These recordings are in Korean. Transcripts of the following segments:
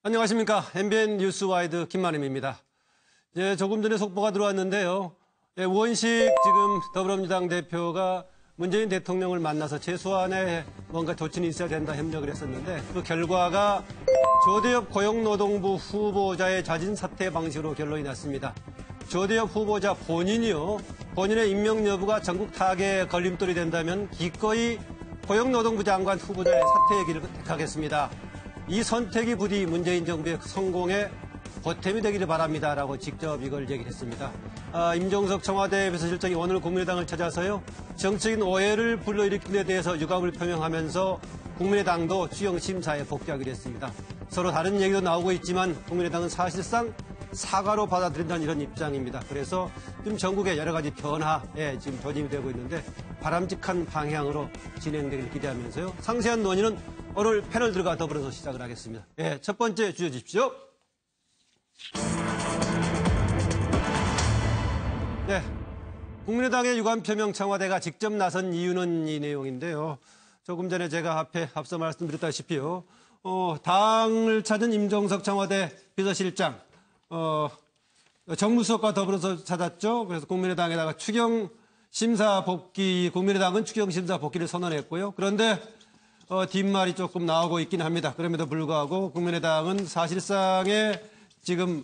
안녕하십니까. MBN 뉴스와이드 김만임입니다. 조금 전에 속보가 들어왔는데요. 우원식 지금 더불어민주당 대표가 문재인 대통령을 만나서 최소한의 뭔가 조치는 있어야 된다 협력을 했었는데 그 결과가 조대엽 고용노동부 후보자의 자진 사퇴 방식으로 결론이 났습니다. 조대엽 후보자 본인의 임명 여부가 전국 타계에 걸림돌이 된다면 기꺼이 고용노동부 장관 후보자의 사퇴의 길을 택하겠습니다. 이 선택이 부디 문재인 정부의 성공에 보탬이 되기를 바랍니다라고 직접 이걸 얘기했습니다. 임종석 청와대 비서실장이 오늘 국민의당을 찾아서요. 정치적인 오해를 불러일으킨 데 대해서 유감을 표명하면서 국민의당도 추경심사에 복귀하기로 했습니다. 서로 다른 얘기도 나오고 있지만 국민의당은 사실상 사과로 받아들인다는 이런 입장입니다. 그래서 지금 전국의 여러 가지 변화에 지금 조짐이 되고 있는데 바람직한 방향으로 진행되기를 기대하면서요. 상세한 논의는 오늘 패널들과 더불어서 시작을 하겠습니다. 첫 번째 주제 주십시오. 국민의당의 유감 표명 청와대가 직접 나선 이유는 이 내용인데요. 조금 전에 제가 앞서 말씀드렸다시피요. 당을 찾은 임종석 청와대 비서실장, 정무수석과 더불어서 찾았죠. 그래서 국민의당에다가 국민의당은 추경심사 복귀를 선언했고요. 그런데 뒷말이 조금 나오고 있긴 합니다. 그럼에도 불구하고 국민의당은 사실상의 지금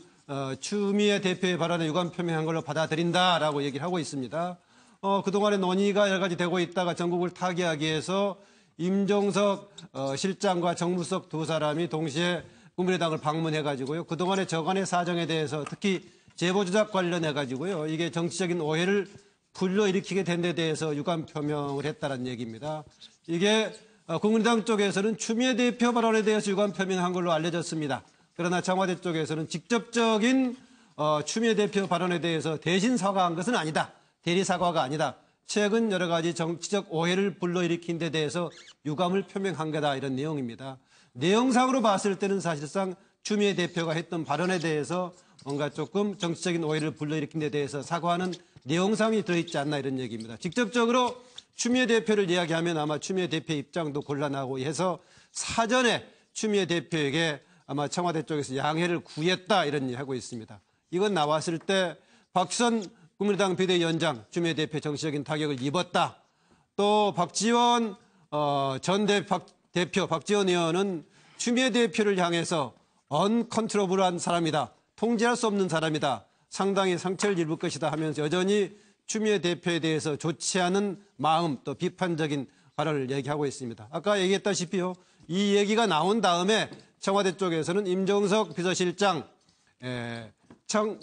추미애 대표의 발언에 유감 표명한 걸로 받아들인다라고 얘기를 하고 있습니다. 그동안의 논의가 여러 가지 되고 있다가 전국을 타개하기 위해서 임종석 실장과 정무수석 두 사람이 동시에 국민의당을 방문해가지고요. 그동안의 저간의 사정에 대해서 특히 제보 조작 관련해가지고요. 이게 정치적인 오해를 불러일으키게 된 데 대해서 유감 표명을 했다는 얘기입니다. 이게 국민의당 쪽에서는 추미애 대표 발언에 대해서 유감 표명한 걸로 알려졌습니다. 그러나 청와대 쪽에서는 직접적인 추미애 대표 발언에 대해서 대신 사과한 것은 아니다. 대리 사과가 아니다. 최근 여러 가지 정치적 오해를 불러일으킨 데 대해서 유감을 표명한 거다 이런 내용입니다. 내용상으로 봤을 때는 사실상 추미애 대표가 했던 발언에 대해서 뭔가 조금 정치적인 오해를 불러일으킨 데 대해서 사과하는 내용상이 들어있지 않나 이런 얘기입니다. 직접적으로 추미애 대표를 이야기하면 아마 추미애 대표의 입장도 곤란하고 해서 사전에 추미애 대표에게 아마 청와대 쪽에서 양해를 구했다 이런 얘기 하고 있습니다. 이건 나왔을 때 박지원 국민의당 비대위원장 추미애 대표 정치적인 타격을 입었다. 또 박지원 대표 박지원 의원은 추미애 대표를 향해서 언컨트로블한 사람이다. 통제할 수 없는 사람이다. 상당히 상처를 입을 것이다 하면서 여전히 추미애 대표에 대해서 좋지 않은 마음 또 비판적인 발언을 얘기하고 있습니다. 아까 얘기했다시피요. 이 얘기가 나온 다음에 청와대 쪽에서는 임종석 비서실장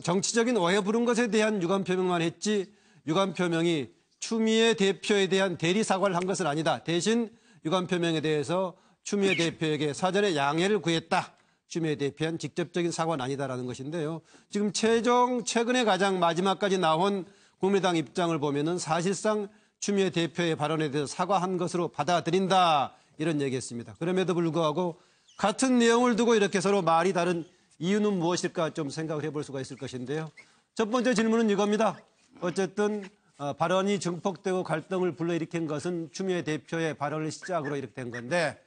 정치적인 오해 부른 것에 대한 유감 표명만 했지 유감 표명이 추미애 대표에 대한 대리 사과를 한 것은 아니다. 대신 유감 표명에 대해서 추미애 대표에게 사전에 양해를 구했다. 추미애 대표한 직접적인 사과는 아니다라는 것인데요. 지금 최근에 가장 마지막까지 나온 국민의당 입장을 보면은 사실상 추미애 대표의 발언에 대해서 사과한 것으로 받아들인다 이런 얘기했습니다. 그럼에도 불구하고 같은 내용을 두고 이렇게 서로 말이 다른 이유는 무엇일까 좀 생각을 해볼 수가 있을 것인데요. 첫 번째 질문은 이겁니다. 어쨌든 발언이 증폭되고 갈등을 불러일으킨 것은 추미애 대표의 발언을 시작으로 이렇게 된 건데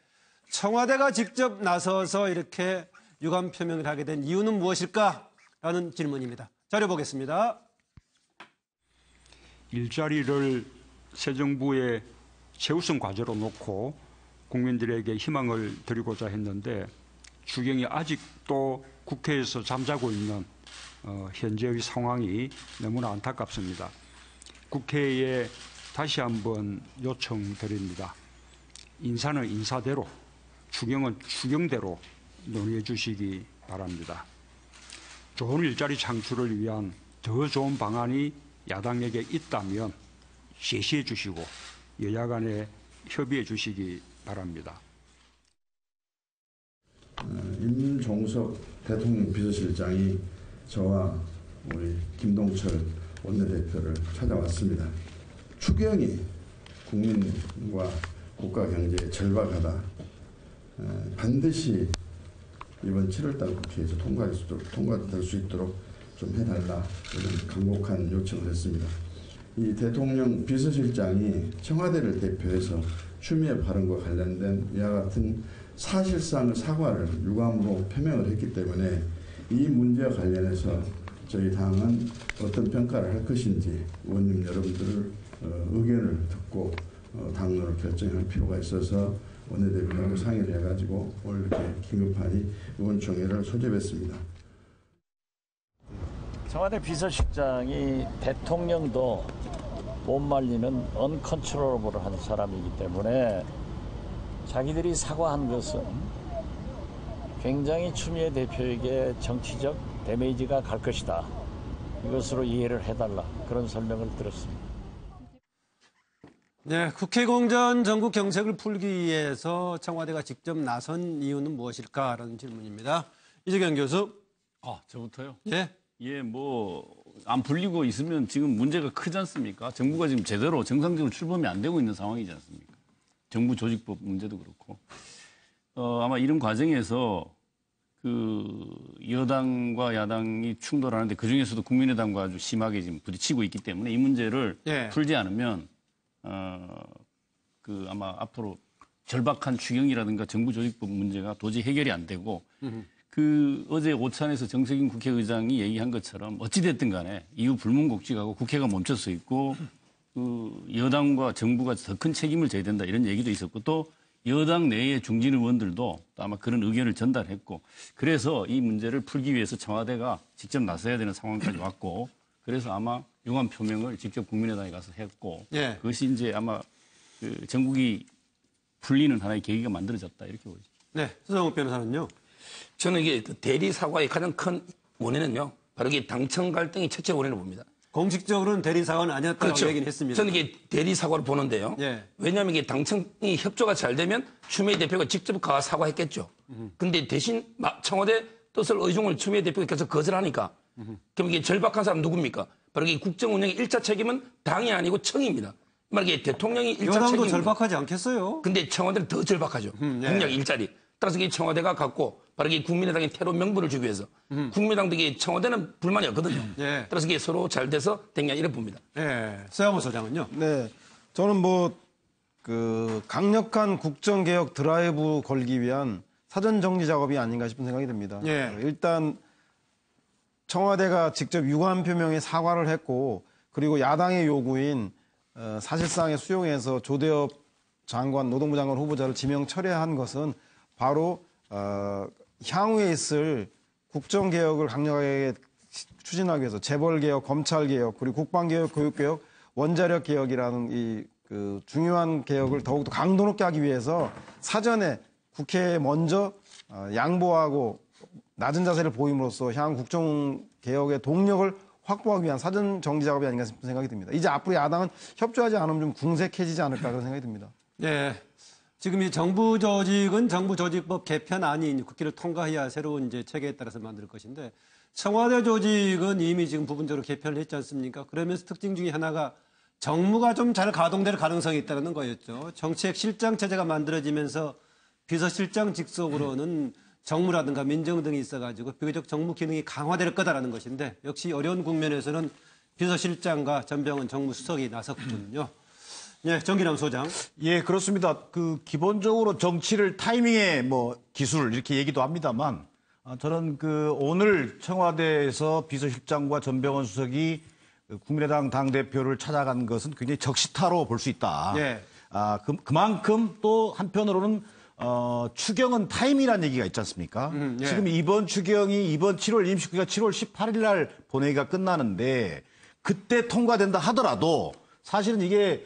청와대가 직접 나서서 이렇게 유감 표명을 하게 된 이유는 무엇일까라는 질문입니다. 자료 보겠습니다. 일자리를 새 정부의 최우선 과제로 놓고 국민들에게 희망을 드리고자 했는데 추경이 아직도 국회에서 잠자고 있는 현재의 상황이 너무나 안타깝습니다. 국회에 다시 한번 요청드립니다. 인사는 인사대로, 추경은 추경대로 논의해 주시기 바랍니다. 좋은 일자리 창출을 위한 더 좋은 방안이 야당에게 있다면 제시해 주시고 여야 간에 협의해 주시기 바랍니다. 임종석 대통령 비서실장이 저와 우리 김동철 원내대표를 찾아왔습니다. 추경이 국민과 국가 경제에 절박하다. 반드시 이번 7월달 국회에서 통과될 수 있도록 좀 해달라 이런 간곡한 요청을 했습니다. 이 대통령 비서실장이 청와대를 대표해서 추미애 발언과 관련된 이와 같은 사실상 사과를 유감으로 표명을 했기 때문에 이 문제와 관련해서 저희 당은 어떤 평가를 할 것인지 의원님 여러분들 의견을 듣고 당론을 결정할 필요가 있어서 원내대표하고 상의를 해가지고 오늘 이렇게 긴급하니 의원총회를 소집했습니다. 청와대 비서실장이 대통령도 못 말리는 언컨트롤러블한 사람이기 때문에 자기들이 사과한 것은 굉장히 추미애 대표에게 정치적 데미지가 갈 것이다. 이것으로 이해를 해달라. 그런 설명을 들었습니다. 네, 국회 공전 전국 경색을 풀기 위해서 청와대가 직접 나선 이유는 무엇일까라는 질문입니다. 이재경 교수. 저부터요? 예. 예, 안 풀리고 있으면 지금 문제가 크지 않습니까? 정부가 지금 제대로 정상적으로 출범이 안 되고 있는 상황이지 않습니까? 정부 조직법 문제도 그렇고. 아마 이런 과정에서 여당과 야당이 충돌하는데 그중에서도 국민의당과 아주 심하게 지금 부딪히고 있기 때문에 이 문제를 풀지 않으면 아마 앞으로 절박한 추경이라든가 정부 조직법 문제가 도저히 해결이 안 되고 어제 오찬에서 정세균 국회의장이 얘기한 것처럼 어찌됐든 간에 이후 불문곡직하고 국회가 멈춰서 있고 여당과 정부가 더 큰 책임을 져야 된다 이런 얘기도 있었고 또 여당 내의 중진 의원들도 아마 그런 의견을 전달했고 그래서 이 문제를 풀기 위해서 청와대가 직접 나서야 되는 상황까지 왔고 그래서 아마 유감 표명을 직접 국민의당에 가서 했고 그것이 이제 아마 전국이 풀리는 하나의 계기가 만들어졌다 이렇게 보죠. 네, 서정욱 변호사는요. 저는 이게 대리 사과의 가장 큰 원인은요. 바로 이게 당청 갈등이 첫째 원인을 봅니다. 공식적으로는 대리 사과는 아니었다고 그렇죠. 얘기는 했습니다. 저는 이게 대리 사과로 보는데요. 왜냐하면 이게 당청이 협조가 잘 되면 추미애 대표가 직접 가 사과했겠죠. 근데 대신 청와대 뜻을 의중을 추미애 대표가 계속 거절하니까 그럼 이게 절박한 사람 누굽니까? 바로 이게 국정 운영의 1차 책임은 당이 아니고 청입니다. 이게 대통령이 1차 여당도 책임. 절박하지 않겠어요? 근데 청와대는 더 절박하죠. 공약 일자리. 따라서 이 청와대가 갖고 바로 이 국민의당의 테러 명분을 주기 위해서 국민의당도 이게 청와대는 불만이 없거든요. 따라서 이게 서로 잘 돼서 된 게 이렇게 봅니다. 서양호 소장은요. 네, 저는 강력한 국정개혁 드라이브 걸기 위한 사전 정리 작업이 아닌가 싶은 생각이 듭니다. 일단 청와대가 직접 유감 표명에 사과를 했고 그리고 야당의 요구인 사실상의 수용해서 조대엽 장관, 노동부 장관 후보자를 지명 철회한 것은 바로 향후에 있을 국정개혁을 강력하게 추진하기 위해서 재벌개혁, 검찰개혁, 그리고 국방개혁, 교육개혁, 원자력개혁이라는 중요한 개혁을 더욱더 강도 높게 하기 위해서 사전에 국회에 먼저 양보하고 낮은 자세를 보임으로써 향후 국정개혁의 동력을 확보하기 위한 사전 정리 작업이 아닌가 싶은 생각이 듭니다. 이제 앞으로 야당은 협조하지 않으면 좀 궁색해지지 않을까 그런 생각이 듭니다. 네. 지금 이 정부 조직은 정부 조직법 개편안이 국회를 통과해야 새로운 이제 체계에 따라서 만들 것인데 청와대 조직은 이미 지금 부분적으로 개편을 했지 않습니까? 그러면서 특징 중에 하나가 정무가 좀 잘 가동될 가능성이 있다는 거였죠. 정책실장 체제가 만들어지면서 비서실장 직속으로는 정무라든가 민정 등이 있어가지고 비교적 정무 기능이 강화될 거다라는 것인데 역시 어려운 국면에서는 비서실장과 전병헌 정무수석이 나섰군요. 네, 정기남 소장. 예, 그렇습니다. 기본적으로 정치를 타이밍에 기술 이렇게 얘기도 합니다만 저는 오늘 청와대에서 비서실장과 전병헌 수석이 국민의당 당대표를 찾아간 것은 굉장히 적시타로 볼 수 있다. 그만큼 또 한편으로는 추경은 타임이라는 얘기가 있지 않습니까? 지금 이번 추경이 이번 7월 29일과 7월 18일 날 본회의가 끝나는데 그때 통과된다 하더라도 사실은 이게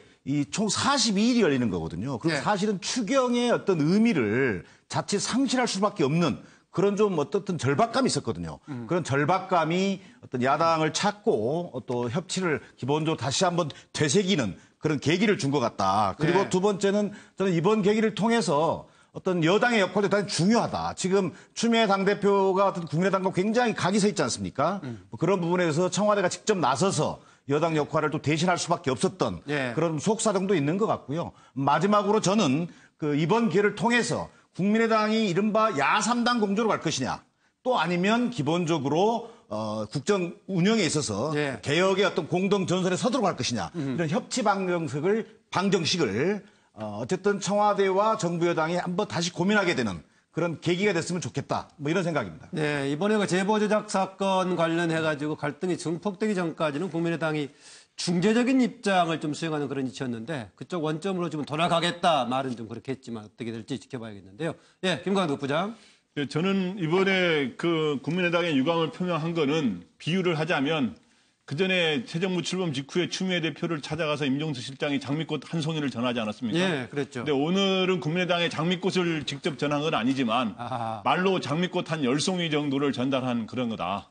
총 42일이 열리는 거거든요. 그리고 사실은 추경의 어떤 의미를 자칫 상실할 수밖에 없는 그런 좀 어떻든 절박감이 있었거든요. 그런 절박감이 어떤 야당을 찾고 또 협치를 기본적으로 다시 한번 되새기는 그런 계기를 준 것 같다. 그리고 두 번째는 저는 이번 계기를 통해서 어떤 여당의 역할도 대단히 중요하다. 지금 추미애 당대표가 어떤 국민의당과 굉장히 각이 서 있지 않습니까? 그런 부분에서 청와대가 직접 나서서 여당 역할을 또 대신할 수밖에 없었던 그런 속사정도 있는 것 같고요. 마지막으로 저는 이번 기회를 통해서 국민의당이 이른바 야3당 공조로 갈 것이냐 또 아니면 기본적으로 국정 운영에 있어서 예. 개혁의 어떤 공동 전선에 서도록 할 것이냐 이런 협치 방정식을 어쨌든 청와대와 정부 여당이 한번 다시 고민하게 되는 그런 계기가 됐으면 좋겠다. 뭐 이런 생각입니다. 네, 이번에 그 제보 조작 사건 관련해가지고 갈등이 증폭되기 전까지는 국민의당이 중재적인 입장을 좀 수행하는 그런 위치였는데 그쪽 원점으로 지금 돌아가겠다 말은 좀 그렇게 했지만 어떻게 될지 지켜봐야겠는데요. 예, 김광덕 부장. 네, 저는 이번에 그 국민의당의 유감을 표명한 거는 비유를 하자면 그 전에 새 정부 출범 직후에 추미애 대표를 찾아가서 임종수 실장이 장미꽃 한 송이를 전하지 않았습니까? 예, 그랬죠. 근데 오늘은 국민의당의 장미꽃을 직접 전한 건 아니지만 말로 장미꽃 한 10송이 정도를 전달한 그런 거다.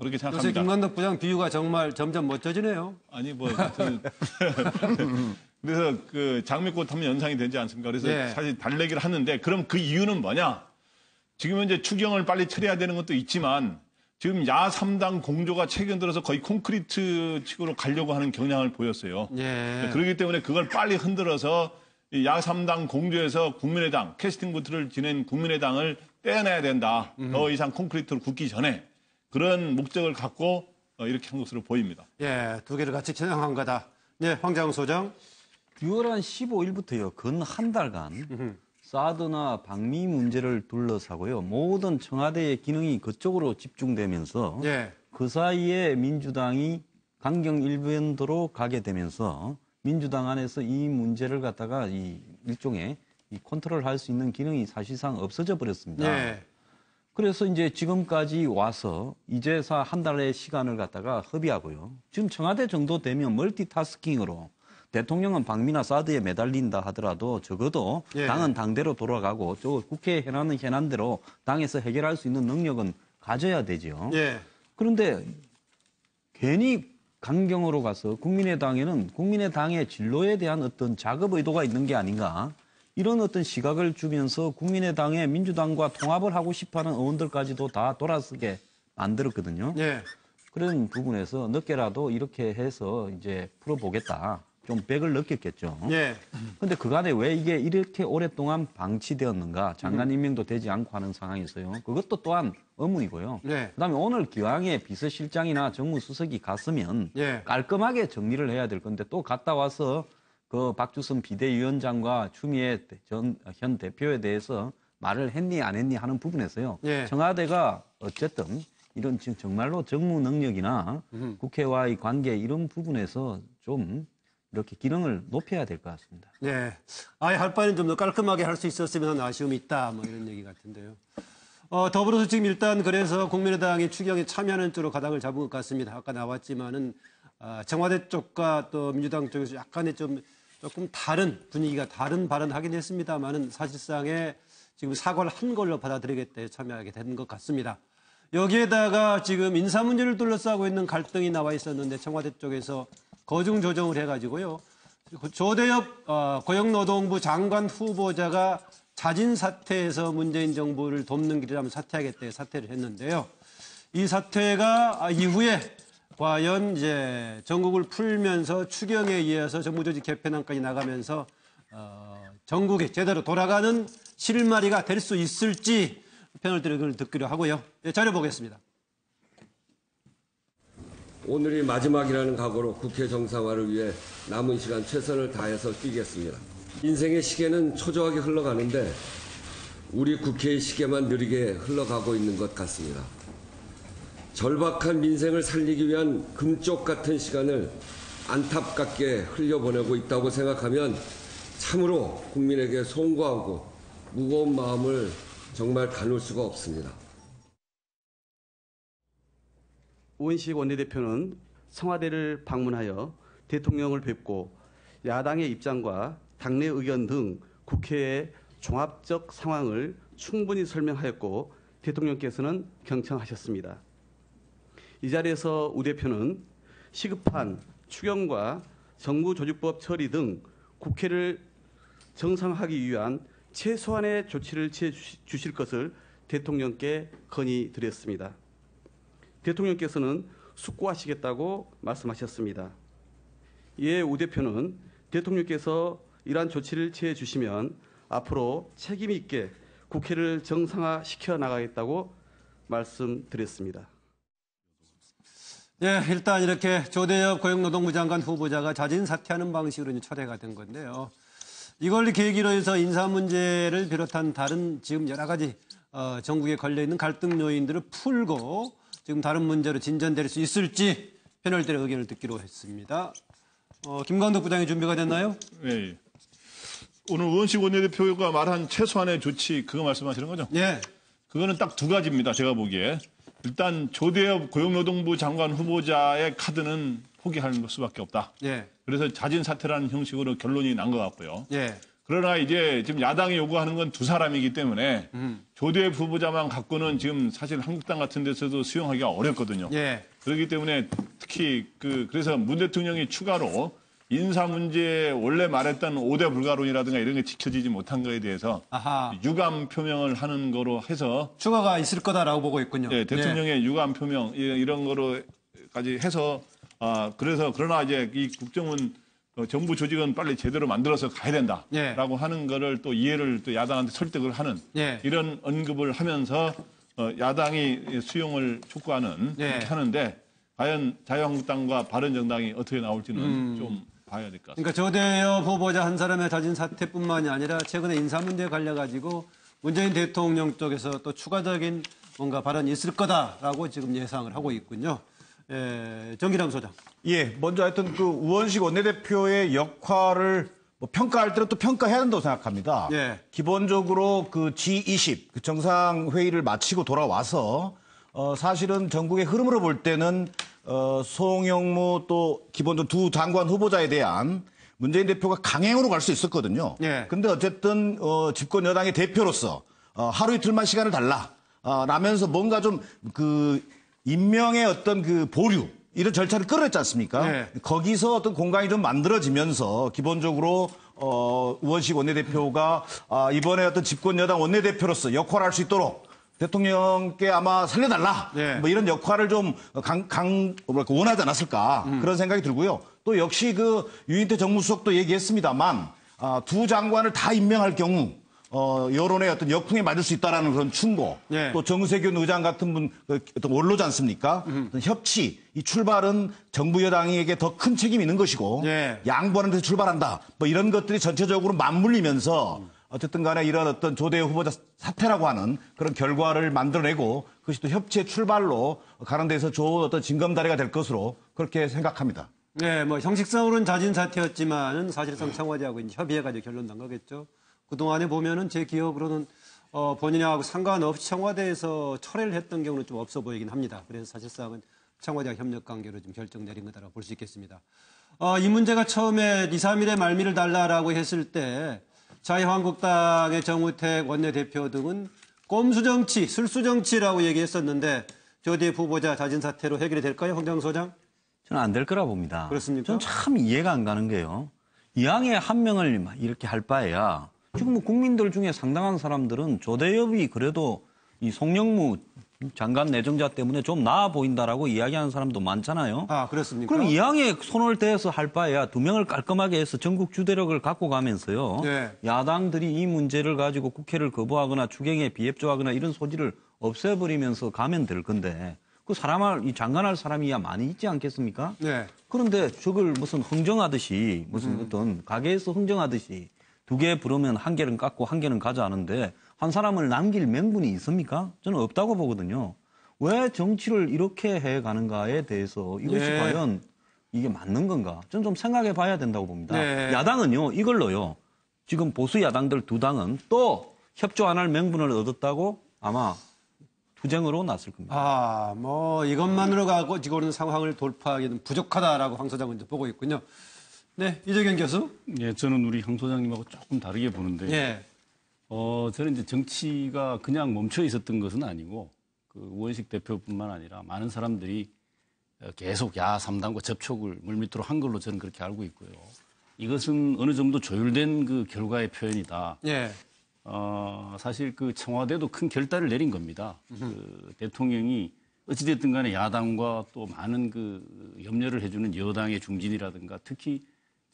그렇게 생각합니다. 요새 김광덕 부장 비유가 정말 점점 멋져지네요. 아니 뭐 그래서 그 장미꽃 하면 연상이 되지 않습니까? 그래서 예. 사실 달래기를 하는데 그럼 그 이유는 뭐냐? 지금 현재 추경을 빨리 처리해야 되는 것도 있지만 지금 야 3당 공조가 최근 들어서 거의 콘크리트 식으로 가려고 하는 경향을 보였어요. 예. 그렇기 때문에 그걸 빨리 흔들어서 야 3당 공조에서 국민의당 캐스팅 보트를 지낸 국민의당을 떼어내야 된다. 더 이상 콘크리트로 굳기 전에 그런 목적을 갖고 이렇게 한 것으로 보입니다. 예, 두 개를 같이 겨냥한 거다. 네, 황장우 소장. 6월 한 15일부터요. 근 한 달간 사드나 방미 문제를 둘러싸고요. 모든 청와대의 기능이 그쪽으로 집중되면서 예. 그 사이에 민주당이 강경 일변도로 가게 되면서 민주당 안에서 이 문제를 갖다가 이 일종의 이 컨트롤할 수 있는 기능이 사실상 없어져 버렸습니다. 예. 그래서 이제 지금까지 와서 이제서 한 달의 시간을 갖다가 협의하고요. 지금 청와대 정도 되면 멀티타스킹으로 대통령은 방미나 사드에 매달린다 하더라도 적어도 예. 당은 당대로 돌아가고 저 국회 현안은 현안대로 당에서 해결할 수 있는 능력은 가져야 되죠. 예. 그런데 괜히 강경으로 가서 국민의당에는 국민의당의 진로에 대한 어떤 작업 의도가 있는 게 아닌가. 이런 어떤 시각을 주면서 국민의당의 민주당과 통합을 하고 싶어하는 의원들까지도 다 돌아서게 만들었거든요. 예. 그런 부분에서 늦게라도 이렇게 해서 이제 풀어보겠다. 좀 백을 느꼈겠죠. 예. 근데 그간에 왜 이게 이렇게 오랫동안 방치되었는가. 장관 임명도 되지 않고 하는 상황이었어요. 그것도 또한 의문이고요. 예. 그다음에 오늘 기왕에 비서실장이나 정무수석이 갔으면 예. 깔끔하게 정리를 해야 될 건데 또 갔다 와서 그 박주선 비대위원장과 추미애 현 대표에 대해서 말을 했니 안 했니 하는 부분에서요. 예. 청와대가 어쨌든 이런 지금 정말로 정무 능력이나 국회와의 관계 이런 부분에서 좀 이렇게 기능을 높여야 될 것 같습니다. 네. 아예 할 바에는 좀 더 깔끔하게 할 수 있었으면 하는 아쉬움이 있다. 뭐 이런 얘기 같은데요. 더불어서 지금 일단 그래서 국민의당이 추경에 참여하는 쪽으로 가닥을 잡은 것 같습니다. 아까 나왔지만은 청와대 쪽과 또 민주당 쪽에서 약간의 조금 다른 분위기가 다른 발언을 하긴 했습니다만은 사실상에 지금 사과를 한 걸로 받아들이겠다 참여하게 된 것 같습니다. 여기에다가 지금 인사 문제를 둘러싸고 있는 갈등이 나와 있었는데 청와대 쪽에서 거중 조정을 해가지고요. 조대엽 고용노동부 장관 후보자가 자진 사퇴해서 문재인 정부를 돕는 길이라면 사퇴하겠다 사퇴를 했는데요. 이 사퇴가 이후에 과연 이제 전국을 풀면서 추경에 의해서 정부조직 개편안까지 나가면서 전국이 제대로 돌아가는 실마리가 될 수 있을지 패널들을 듣기로 하고요. 네, 자료 보겠습니다. 오늘이 마지막이라는 각오로 국회 정상화를 위해 남은 시간 최선을 다해서 뛰겠습니다. 인생의 시계는 초조하게 흘러가는데 우리 국회의 시계만 느리게 흘러가고 있는 것 같습니다. 절박한 민생을 살리기 위한 금쪽 같은 시간을 안타깝게 흘려보내고 있다고 생각하면 참으로 국민에게 송구하고 무거운 마음을 정말 가눌 수가 없습니다. 우원식 원내대표는 청와대를 방문하여 대통령을 뵙고 야당의 입장과 당내 의견 등 국회의 종합적 상황을 충분히 설명하였고 대통령께서는 경청하셨습니다. 이 자리에서 우 대표는 시급한 추경과 정부조직법 처리 등 국회를 정상화하기 위한 최소한의 조치를 취해 주실 것을 대통령께 건의드렸습니다. 대통령께서는 숙고하시겠다고 말씀하셨습니다. 이에 우 대표는 대통령께서 이러한 조치를 취해 주시면 앞으로 책임 있게 국회를 정상화시켜 나가겠다고 말씀드렸습니다. 예, 일단 이렇게 조대엽 고용노동부 장관 후보자가 자진 사퇴하는 방식으로 이제 철회가 된 건데요. 이걸 계기로 해서 인사 문제를 비롯한 다른 지금 여러 가지 전국에 걸려있는 갈등 요인들을 풀고 지금 다른 문제로 진전될 수 있을지 패널들의 의견을 듣기로 했습니다. 김광덕 부장이 준비가 됐나요? 네. 오늘 우원식 원내대표가 말한 최소한의 조치 그거 말씀하시는 거죠? 예. 그거는 딱 두 가지입니다. 제가 보기에. 일단 조대엽 고용노동부 장관 후보자의 카드는 포기할 수밖에 없다. 예. 그래서 자진 사퇴라는 형식으로 결론이 난 것 같고요. 예. 그러나 이제 지금 야당이 요구하는 건 두 사람이기 때문에 조대엽 후보자만 갖고는 지금 사실 한국당 같은 데서도 수용하기가 어렵거든요. 예. 그렇기 때문에 특히 그래서 문 대통령이 추가로 인사 문제에 원래 말했던 5대 불가론이라든가 이런 게 지켜지지 못한 거에 대해서 유감 표명을 하는 거로 해서 추가가 있을 거다라고 보고 있군요. 네, 대통령의 유감 표명 이런 거로까지 해서 그래서 그러나 이제 이 국정원 정부 조직은 빨리 제대로 만들어서 가야 된다라고 하는 거를 또 이해를 또 야당한테 설득을 하는 이런 언급을 하면서 야당이 수용을 촉구하는 그렇게 하는데 과연 자유한국당과 바른정당이 어떻게 나올지는 좀 봐야 될 것 같습니다. 그러니까 조대엽 후보자 한 사람의 자진 사퇴뿐만이 아니라 최근에 인사 문제에 관련가지고 문재인 대통령 쪽에서 또 추가적인 뭔가 발언이 있을 거다라고 지금 예상을 하고 있군요. 정기랑 소장. 예, 먼저 하여튼 그 우원식 원내대표의 역할을 평가할 때는 또 평가해야 된다고 생각합니다. 예. 기본적으로 그 G20 그 정상회의를 마치고 돌아와서 사실은 전국의 흐름으로 볼 때는 송영무 또 기본적으로 두 장관 후보자에 대한 문재인 대표가 강행으로 갈 수 있었거든요. 근데 어쨌든 집권 여당의 대표로서 하루 이틀만 시간을 달라 라면서 뭔가 좀 그 임명의 어떤 그 보류 이런 절차를 끌어냈지 않습니까? 거기서 어떤 공간이 좀 만들어지면서 기본적으로 우원식 원내대표가 이번에 어떤 집권 여당 원내대표로서 역할을 할 수 있도록 대통령께 아마 살려달라. 뭐 이런 역할을 좀 원하지 않았을까. 그런 생각이 들고요. 또 역시 그 유인태 정무수석도 얘기했습니다만 두 장관을 다 임명할 경우 여론의 어떤 역풍에 맞을 수 있다라는 그런 충고. 또 정세균 의장 같은 분 어떤 원로지 않습니까? 어떤 협치. 이 출발은 정부 여당에게 더 큰 책임이 있는 것이고 양보하는 데서 출발한다. 뭐 이런 것들이 전체적으로 맞물리면서 어쨌든 간에 이런 어떤 조대엽 후보자 사퇴라고 하는 그런 결과를 만들어내고 그것이 또 협치의 출발로 가는 데서 좋은 어떤 징검다리가 될 것으로 그렇게 생각합니다. 네, 뭐 형식상으로는 자진 사퇴였지만은 사실상 청와대하고 이제 협의해가지고 결론 난 거겠죠. 그동안에 보면은 제 기억으로는 본인하고 상관없이 청와대에서 철회를 했던 경우는 좀 없어 보이긴 합니다. 그래서 사실상은 청와대와 협력 관계로 좀 결정 내린 거다라고 볼 수 있겠습니다. 이 문제가 처음에 2, 3일에 말미를 달라라고 했을 때 자유한국당의 정우택 원내대표 등은 꼼수정치, 술수정치라고 얘기했었는데 조대엽 후보자 자진 사퇴로 해결이 될까요, 황정 소장? 저는 안 될 거라 봅니다. 그렇습니까? 저는 참 이해가 안 가는 게요. 이왕에 한 명을 이렇게 할 바에야 지금 뭐 국민들 중에 상당한 사람들은 조대엽이 그래도 이 송영무 장관 내정자 때문에 좀 나아 보인다라고 이야기하는 사람도 많잖아요. 그렇습니까? 그럼 이왕에 손을 대서 할 바에야 두 명을 깔끔하게 해서 전국 주대력을 갖고 가면서요. 야당들이 이 문제를 가지고 국회를 거부하거나 추경에 비협조하거나 이런 소지를 없애버리면서 가면 될 건데 그 사람을 이 장관할 사람이야 많이 있지 않겠습니까? 그런데 저걸 무슨 흥정하듯이 무슨 어떤 가게에서 흥정하듯이 두 개 부르면 한 개는 깎고 한 개는 가져가는데 한 사람을 남길 명분이 있습니까? 저는 없다고 보거든요. 왜 정치를 이렇게 해가는가에 대해서 이것이 과연 이게 맞는 건가? 저는 좀 생각해 봐야 된다고 봅니다. 야당은요, 이걸로요. 지금 보수 야당들 두 당은 또 협조 안 할 명분을 얻었다고 아마 투쟁으로 났을 겁니다. 뭐 이것만으로 가지고는 상황을 돌파하기는 부족하다라고 황 소장은 이제 보고 있군요. 네, 이재경 교수. 예, 저는 우리 황 소장님하고 조금 다르게 보는데. 저는 이제 정치가 그냥 멈춰 있었던 것은 아니고 그 우원식 대표뿐만 아니라 많은 사람들이 계속 야3당과 접촉을 물밑으로 한 걸로 저는 그렇게 알고 있고요. 이것은 어느 정도 조율된 그 결과의 표현이다. 사실 그 청와대도 큰 결단을 내린 겁니다. 그 대통령이 어찌됐든 간에 야당과 또 많은 그 염려를 해주는 여당의 중진이라든가 특히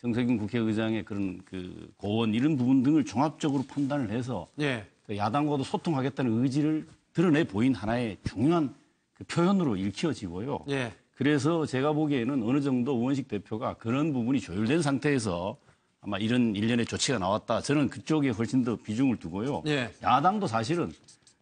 정세균 국회의장의 그런 그 고원 이런 부분 등을 종합적으로 판단을 해서 그 야당과도 소통하겠다는 의지를 드러내 보인 하나의 중요한 그 표현으로 읽혀지고요. 그래서 제가 보기에는 어느 정도 우원식 대표가 그런 부분이 조율된 상태에서 아마 이런 일련의 조치가 나왔다. 저는 그쪽에 훨씬 더 비중을 두고요. 예. 야당도 사실은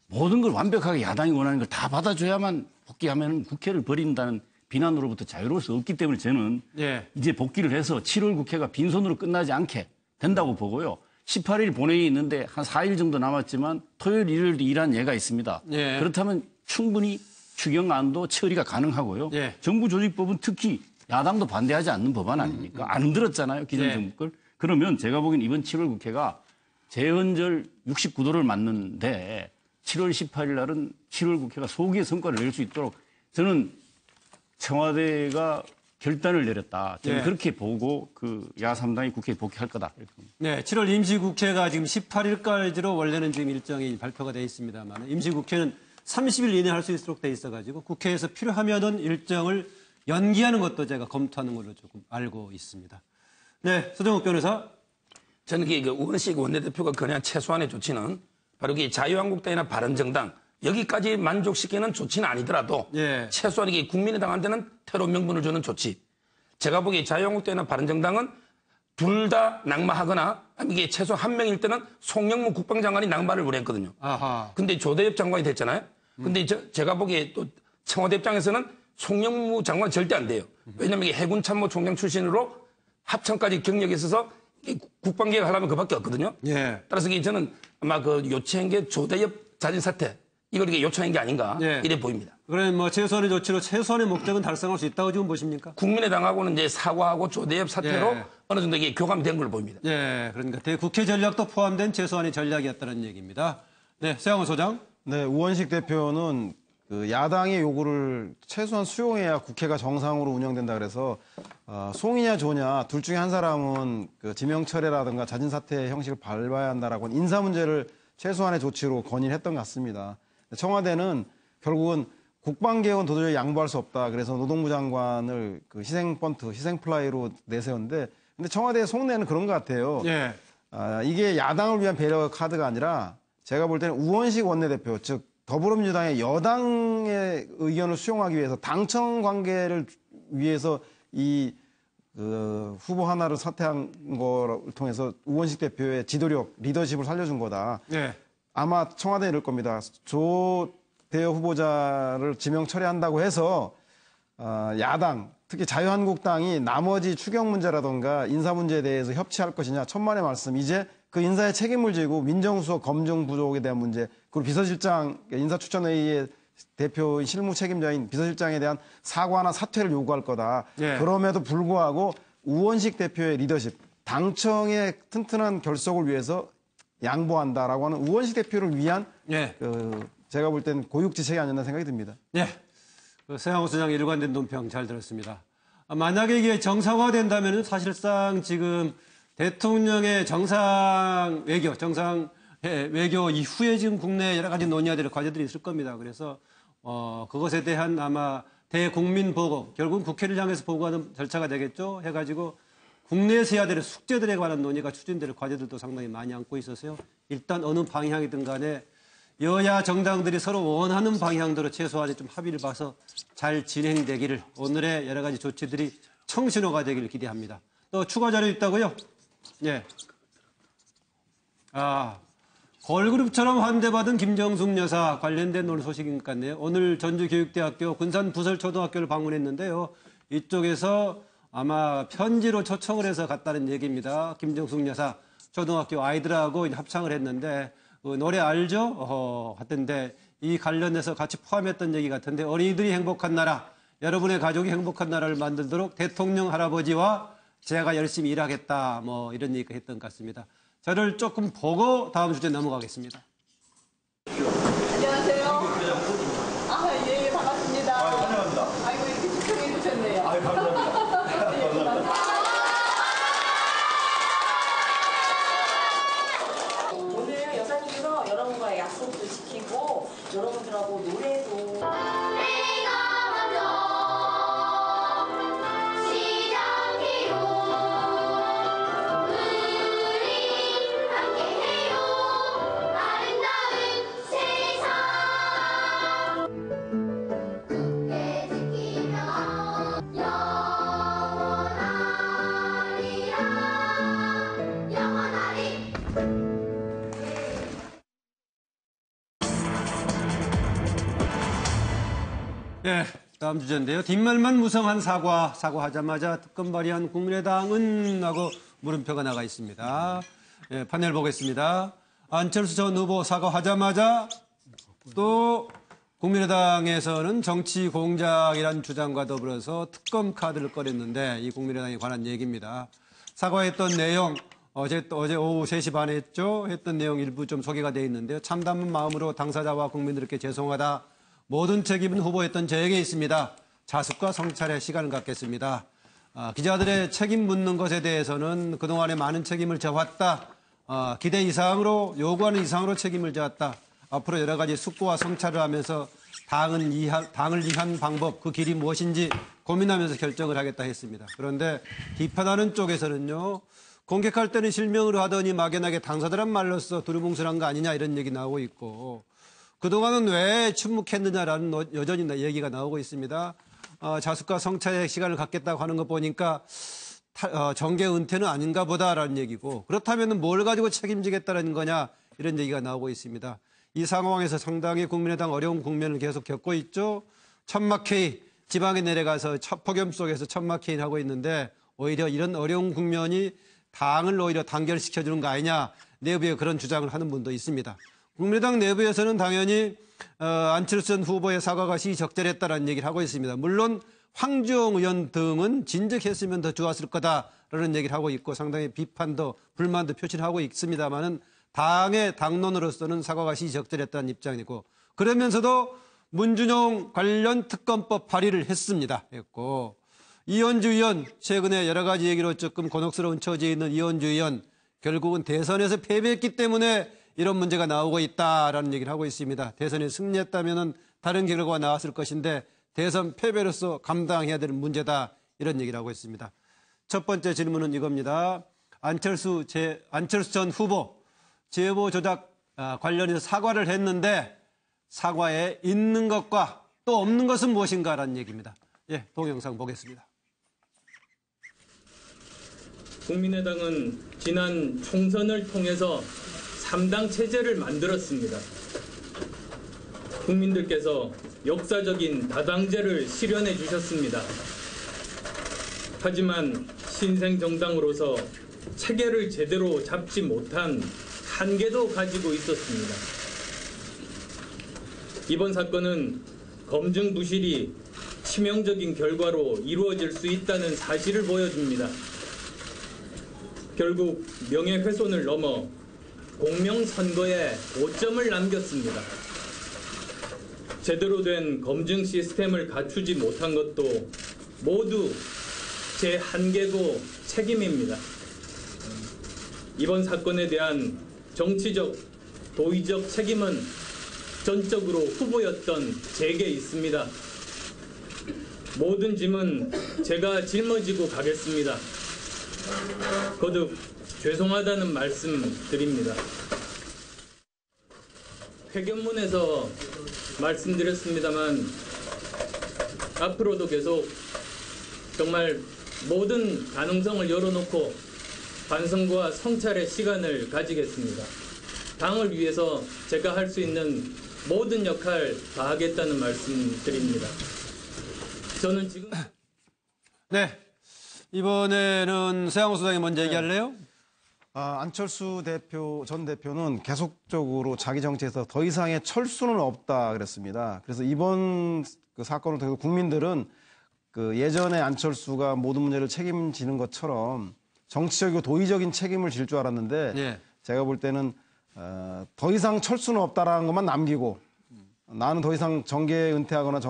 모든 걸 완벽하게 야당이 원하는 걸 다 받아줘야만 복귀하면 국회를 버린다는 비난으로부터 자유로울 수 없기 때문에 저는 예. 이제 복귀를 해서 7월 국회가 빈손으로 끝나지 않게 된다고 보고요. 18일 본회의 있는데 한 4일 정도 남았지만 토요일, 일요일도 일한 예가 있습니다. 예. 그렇다면 충분히 추경안도 처리가 가능하고요. 예. 정부조직법은 특히 야당도 반대하지 않는 법안 아닙니까? 안 흔들었잖아요. 기존 예. 정부 걸. 그러면 제가 보기엔 이번 7월 국회가 재헌절 69도를 맞는데 7월 18일 날은 7월 국회가 소기의 성과를 낼 수 있도록 저는 청와대가 결단을 내렸다. 저는 예. 그렇게 보고 그 야3당이 국회에 복귀할 거다. 이렇게 봅니다. 네, 7월 임시국회가 지금 18일까지로 원래는 지금 일정이 발표가 돼 있습니다만 임시국회는 30일 이내에 할 수 있도록 돼 있어가지고 국회에서 필요하면은 일정을 연기하는 것도 제가 검토하는 걸로 조금 알고 있습니다. 네, 서정욱 변호사. 저는 이게 우원식 원내대표가 그냥 최소한의 조치는 바로 이게 자유한국당이나 바른정당 여기까지 만족시키는 조치는 아니더라도 예. 최소한 이게 국민의당한테는 테러 명분을 주는 조치. 제가 보기에 자유한국당이나 바른정당은 둘 다 낙마하거나 이게 최소 한 명일 때는 송영무 국방장관이 낙마를 원했거든요. 아하. 근데 조대엽 장관이 됐잖아요. 근데 제가 보기에 또 청와대 입장에서는 송영무 장관 절대 안 돼요. 왜냐하면 이게 해군참모총장 출신으로 합참까지 경력이 있어서 국방개혁 하려면 그밖에 없거든요. 예. 따라서 이게 저는 아마 그 요청한 게 조대엽 자진 사퇴 이걸 이게 요청한 게 아닌가 예. 이래 보입니다. 그래 뭐 최소한의 조치로 최소한의 목적은 달성할 수 있다고 지금 보십니까? 국민의당하고는 이제 사과하고 조대엽 사퇴로 예. 어느 정도 이게 교감이 된 걸로 보입니다. 예, 그러니까 대국회 전략도 포함된 최소한의 전략이었다는 얘기입니다. 네, 세양호 소장. 네, 우원식 대표는 그 야당의 요구를 최소한 수용해야 국회가 정상으로 운영된다 그래서 송이냐 조냐 둘 중에 한 사람은 그 지명철회라든가 자진 사퇴 형식을 밟아야 한다라고 인사 문제를 최소한의 조치로 건의했던 것 같습니다. 청와대는 결국은 국방개혁은 도저히 양보할 수 없다. 그래서 노동부 장관을 그 희생펀트, 희생플라이로 내세웠는데 근데 청와대의 속내는 그런 것 같아요. 예. 이게 야당을 위한 배려 카드가 아니라 제가 볼 때는 우원식 원내대표, 즉 더불어민주당의 여당의 의견을 수용하기 위해서 당청 관계를 위해서 이 후보 하나를 사퇴한 거를 통해서 우원식 대표의 지도력, 리더십을 살려준 거다. 예. 아마 청와대에 이럴 겁니다. 조대엽 후보자를 지명 처리한다고 해서 야당, 특히 자유한국당이 나머지 추경 문제라든가 인사 문제에 대해서 협치할 것이냐 천만의 말씀. 이제 그 인사에 책임을 지고 민정수석 검증 부족에 대한 문제 그리고 비서실장 인사추천회의의 대표 실무 책임자인 비서실장에 대한 사과나 사퇴를 요구할 거다. 예. 그럼에도 불구하고 우원식 대표의 리더십, 당청의 튼튼한 결속을 위해서 양보한다라고 하는 우원식 대표를 위한 예. 제가 볼 때는 고육지책이 아니었나 생각이 듭니다. 예. 세양호 소장 일관된 논평 잘 들었습니다. 만약에 이게 정상화된다면 사실상 지금 대통령의 정상 외교 이후에 지금 국내 여러 가지 논의해야 될 과제들이 있을 겁니다. 그래서 그것에 대한 아마 대국민 보고, 결국은 국회를 향해서 보고하는 절차가 되겠죠. 해가지고 국내에서 해야 될 숙제들에 관한 논의가 추진될 과제들도 상당히 많이 안고 있어서요. 일단 어느 방향이든 간에 여야 정당들이 서로 원하는 방향대로 최소한의 좀 합의를 봐서 잘 진행되기를, 오늘의 여러 가지 조치들이 청신호가 되기를 기대합니다. 또 추가 자료 있다고요? 예. 걸그룹처럼 환대받은 김정숙 여사 관련된 오늘 소식인 것 같네요. 오늘 전주교육대학교 군산부설초등학교를 방문했는데요. 이쪽에서 아마 편지로 초청을 해서 갔다는 얘기입니다. 김정숙 여사 초등학교 아이들하고 합창을 했는데 노래 알죠? 하던데 이 관련해서 같이 포함했던 얘기 같은데 어린이들이 행복한 나라, 여러분의 가족이 행복한 나라를 만들도록 대통령 할아버지와 제가 열심히 일하겠다 뭐 이런 얘기가 했던 것 같습니다. 저를 조금 보고 다음 주제 넘어가겠습니다. 안녕하세요. 예, 반갑습니다. 환영합니다. 아이고, 이렇게 집중해 주셨네요. 감사합니다. 예, 감사합니다. 오늘 여사님께서 여러분과의 약속도 지키고 여러분들하고 노래도 예, 다음 주제인데요. 뒷말만 무성한 사과하자마자 특검 발의한 국민의당은 하고 물음표가 나가 있습니다. 예, 판넬 보겠습니다. 안철수 전 후보 사과하자마자 또 국민의당에서는 정치 공작이라는 주장과 더불어서 특검 카드를 꺼냈는데 이 국민의당에 관한 얘기입니다. 사과했던 내용 어제 오후 3시 반에 했던 내용 일부 좀 소개가 되어 있는데요. 참담한 마음으로 당사자와 국민들께 죄송하다. 모든 책임은 후보였던 저에게 있습니다. 자숙과 성찰의 시간을 갖겠습니다. 기자들의 책임 묻는 것에 대해서는 그동안에 많은 책임을 져왔다. 기대 이상으로 요구하는 이상으로 책임을 져왔다. 앞으로 여러 가지 숙고와 성찰을 하면서 당을 위한 방법, 그 길이 무엇인지 고민하면서 결정을 하겠다 했습니다. 그런데 비판하는 쪽에서는요. 공격할 때는 실명으로 하더니 막연하게 당사자란 말로써 두루뭉술한 거 아니냐 이런 얘기 나오고 있고 그동안은 왜 침묵했느냐라는 여전히 얘기가 나오고 있습니다. 자숙과 성찰의 시간을 갖겠다고 하는 거 보니까 정계 은퇴는 아닌가 보다라는 얘기고 그렇다면 뭘 가지고 책임지겠다는 거냐 이런 얘기가 나오고 있습니다. 이 상황에서 상당히 국민의당 어려운 국면을 계속 겪고 있죠. 천막회의, 지방에 내려가서 폭염 속에서 천막회의를 하고 있는데 오히려 이런 어려운 국면이 당을 오히려 단결시켜주는 거 아니냐 내부에 그런 주장을 하는 분도 있습니다. 국민의당 내부에서는 당연히 안철수 전 후보의 사과가 시적절했다라는 얘기를 하고 있습니다. 물론 황주영 의원 등은 진즉했으면 더 좋았을 거다라는 얘기를 하고 있고 상당히 비판도 불만도 표출하고 있습니다만은 당의 당론으로서는 사과가 시적절했다는 입장이고 그러면서도 문준용 관련 특검법 발의를 했고 이현주 의원 최근에 여러 가지 얘기로 조금 곤혹스러운 처지에 있는 이현주 의원 결국은 대선에서 패배했기 때문에 이런 문제가 나오고 있다라는 얘기를 하고 있습니다. 대선에 승리했다면 다른 결과가 나왔을 것인데 대선 패배로서 감당해야 되는 문제다 이런 얘기를 하고 있습니다. 첫 번째 질문은 이겁니다. 안철수 전 후보 제보 조작 관련해서 사과를 했는데 사과에 있는 것과 또 없는 것은 무엇인가라는 얘기입니다. 예, 동영상 보겠습니다. 국민의당은 지난 총선을 통해서 3당 체제를 만들었습니다. 국민들께서 역사적인 다당제를 실현해 주셨습니다. 하지만 신생정당으로서 체계를 제대로 잡지 못한 한계도 가지고 있었습니다. 이번 사건은 검증 부실이 치명적인 결과로 이루어질 수 있다는 사실을 보여줍니다. 결국 명예훼손을 넘어 공명선거에 오점을 남겼습니다. 제대로 된 검증 시스템을 갖추지 못한 것도 모두 제 한계고 책임입니다. 이번 사건에 대한 정치적, 도의적 책임은 전적으로 후보였던 제게 있습니다. 모든 짐은 제가 짊어지고 가겠습니다. 거듭 죄송하다는 말씀 드립니다. 회견문에서 말씀드렸습니다만 앞으로도 계속 정말 모든 가능성을 열어놓고 반성과 성찰의 시간을 가지겠습니다. 당을 위해서 제가 할 수 있는 모든 역할 다 하겠다는 말씀 드립니다. 저는 지금 네, 이번에는 세양호 소장이 먼저 얘기할래요? 안철수 전 대표는 계속적으로 자기 정치에서 더 이상의 철수는 없다 그랬습니다. 그래서 이번 그 사건을 통해서 국민들은 그 예전에 안철수가 모든 문제를 책임지는 것처럼 정치적이고 도의적인 책임을 질 줄 알았는데 예. 제가 볼 때는 더 이상 철수는 없다라는 것만 남기고 나는 더 이상 정계 은퇴하거나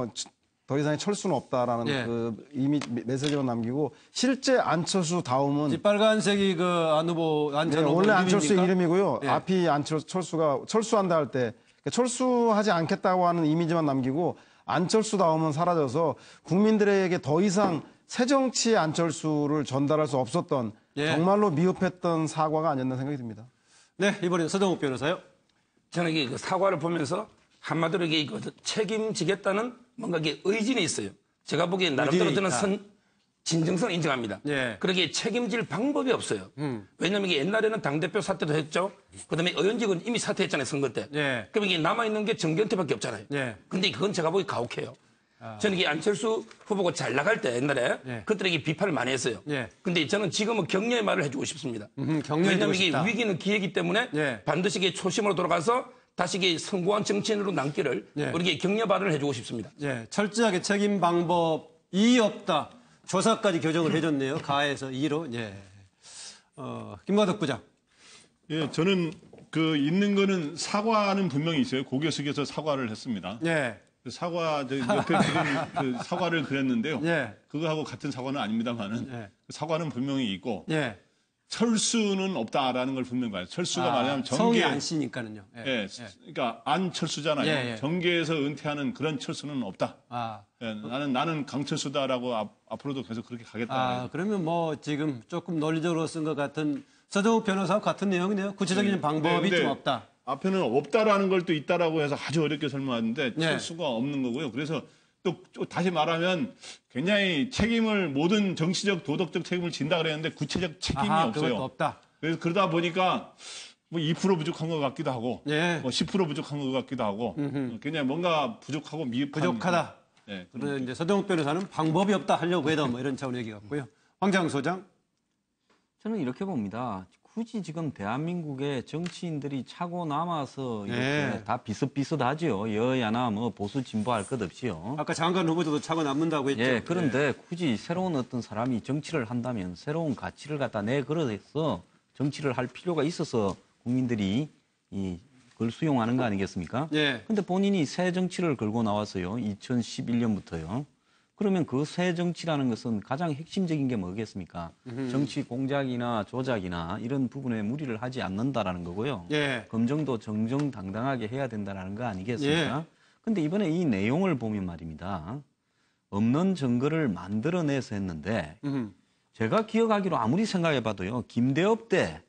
더 이상의 철수는 없다라는 예. 그 이미 메시지만 남기고 실제 안철수 다음은 이 빨간색이 그 안 후보 네, 원래 안철수의 이름입니까? 이름이고요. 예. 앞이 철수가 철수한다 할 때 철수하지 않겠다고 하는 이미지만 남기고 안철수 다음은 사라져서 국민들에게 더 이상 새정치의 안철수를 전달할 수 없었던 예. 정말로 미흡했던 사과가 아니었나 생각이 듭니다. 네, 이번엔 서정욱 변호사요. 저는 이게 그 사과를 보면서 한마디로 이게 책임지겠다는 뭔가 이게 의진이 있어요. 제가 보기엔 나름대로 저는 진정성을 인정합니다. 예. 그러기에 책임질 방법이 없어요. 왜냐하면 이게 옛날에는 당대표 사퇴도 했죠. 그다음에 의원직은 이미 사퇴했잖아요. 선거 때. 예. 그럼 이게 남아있는 게 정경태밖에 없잖아요. 예. 근데 그건 제가 보기 가혹해요. 저는 이게 안철수 후보가 잘 나갈 때 옛날에 예. 그들에게 비판을 많이 했어요. 예. 근데 저는 지금은 격려의 말을 해주고 싶습니다. 격려해주고 왜냐하면 이게 싶다. 위기는 기회이기 때문에 예. 반드시 이게 초심으로 돌아가서 다시 이게 성공한 정치인으로 남기를 예. 우리에게 격려 발언을 해주고 싶습니다. 예, 철저하게 책임 방법이 없다. 조사까지 교정을 해줬네요. 가에서 2로. 예. 김관덕 부장. 예, 저는 그 있는 거는 사과는 분명히 있어요. 고개 숙여서 사과를 했습니다. 예. 그 사과 저 옆에 그린 그 사과를 그렸는데요. 예. 그거하고 같은 사과는 아닙니다만은 예. 사과는 분명히 있고 예. 철수는 없다라는 걸 분명히 봐요. 철수가 말하자면 성이 정계 안 씨니까는요. 예. 예, 그러니까 안철수잖아요. 예, 예. 정계에서 은퇴하는 그런 철수는 없다. 예, 나는 강철수다라고 앞으로도 계속 그렇게 가겠다. 그러면 뭐 지금 조금 논리적으로 쓴 것 같은 서정욱 변호사와 같은 내용이네요. 구체적인 방법이 네, 좀 없다. 앞에는 없다라는 걸 또 있다라고 해서 아주 어렵게 설명하는데 네. 철수가 없는 거고요. 그래서 또 다시 말하면 굉장히 책임을 모든 정치적 도덕적 책임을 진다 그랬는데 구체적 책임이 없어요. 그것도 없다. 그래서 그러다 보니까 뭐 2% 부족한 것 같기도 하고 예. 뭐 10% 부족한 것 같기도 하고 그냥 뭔가 부족하고 미흡한 부족하다. 예, 그래서 이제 서정욱 변호사는 방법이 없다 하려고 해도 뭐 이런 차원 얘기 같고요. 황장 소장. 저는 이렇게 봅니다. 굳이 지금 대한민국의 정치인들이 차고 남아서 이렇게 예. 다 비슷비슷하죠. 여야나 뭐 보수 진보할 것 없이요. 아까 장관 후보도 차고 남는다고 했죠. 예, 그런데 굳이 새로운 어떤 사람이 정치를 한다면 새로운 가치를 갖다 내걸어서 정치를 할 필요가 있어서 국민들이 그걸 수용하는 거 아니겠습니까? 예. 근데 본인이 새 정치를 걸고 나왔어요. 2011년부터요. 그러면 그 새 정치라는 것은 가장 핵심적인 게 뭐겠습니까? 정치 공작이나 조작이나 이런 부분에 무리를 하지 않는다라는 거고요. 예. 검증도 정정당당하게 해야 된다는 거 아니겠습니까? 예. 근데 이번에 이 내용을 보면 말입니다. 없는 증거를 만들어내서 했는데 제가 기억하기로 아무리 생각해봐도요. 김대엽 때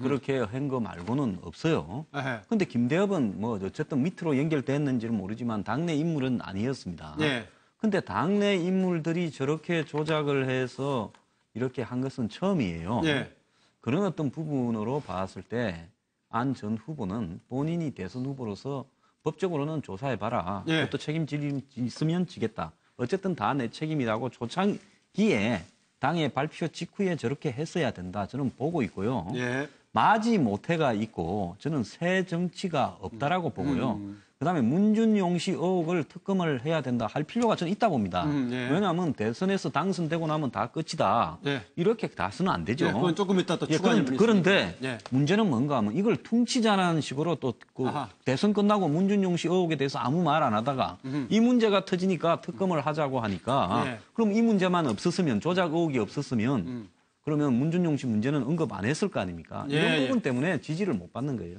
그렇게 한 거 말고는 없어요. 근데 김대엽은 뭐 어쨌든 밑으로 연결됐는지는 모르지만 당내 인물은 아니었습니다. 예. 근데 당내 인물들이 저렇게 조작을 해서 이렇게 한 것은 처음이에요. 예. 그런 어떤 부분으로 봤을 때 안 전 후보는 본인이 대선 후보로서 법적으로는 조사해봐라. 예. 그것도 책임질 있으면 지겠다. 어쨌든 다 내 책임이라고 초창기에 당의 발표 직후에 저렇게 했어야 된다. 저는 보고 있고요. 예. 마지 못해가 있고 저는 새 정치가 없다라고 보고요. 그다음에 문준용 씨 의혹을 특검을 해야 된다 할 필요가 저는 있다 봅니다. 예. 왜냐하면 대선에서 당선되고 나면 다 끝이다. 예. 이렇게 가서는 안 되죠. 예, 그건 조금 이따 또 추가할 분이 그런데 있으니까. 예. 문제는 뭔가 하면 이걸 퉁치자라는 식으로 또 그 대선 끝나고 문준용 씨 의혹에 대해서 아무 말 안 하다가 이 문제가 터지니까 특검을 하자고 하니까 예. 그럼 이 문제만 없었으면 조작 의혹이 없었으면 그러면 문준용 씨 문제는 언급 안 했을 거 아닙니까? 예, 이런 예. 부분 때문에 지지를 못 받는 거예요.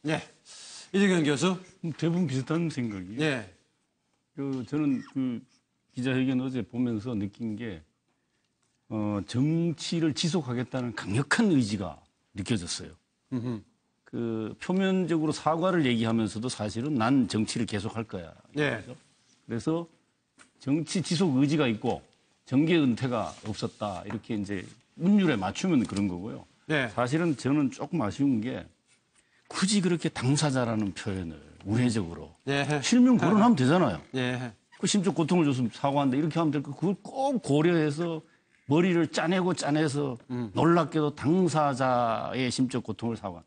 예. 이재경 교수. 대부분 비슷한 생각이에요. 예. 저는 그 기자회견 어제 보면서 느낀 게 정치를 지속하겠다는 강력한 의지가 느껴졌어요. 그 표면적으로 사과를 얘기하면서도 사실은 난 정치를 계속할 거야. 예. 그래서 정치 지속 의지가 있고 정계 은퇴가 없었다. 이렇게 이제 운율에 맞추면 그런 거고요. 예. 사실은 저는 조금 아쉬운 게 굳이 그렇게 당사자라는 표현을 우회적으로 예. 실명 거론하면 되잖아요. 예. 그 심적 고통을 줬으면 사과한다 이렇게 하면 될 거 그걸 꼭 고려해서 머리를 짜내서 놀랍게도 당사자의 심적 고통을 사과.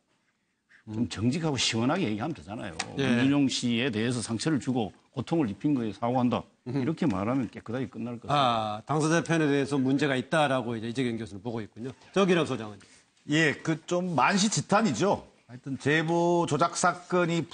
좀 정직하고 시원하게 얘기하면 되잖아요. 예. 문준용 씨에 대해서 상처를 주고 고통을 입힌 거에 사과한다. 이렇게 말하면 깨끗하게 끝날 것 같아요. 당사자 편에 대해서 문제가 있다라고 이제 이재경 교수는 보고 있군요. 저기람 소장은. 예, 그 좀 만시지탄이죠. 하여튼 제보 조작 사건이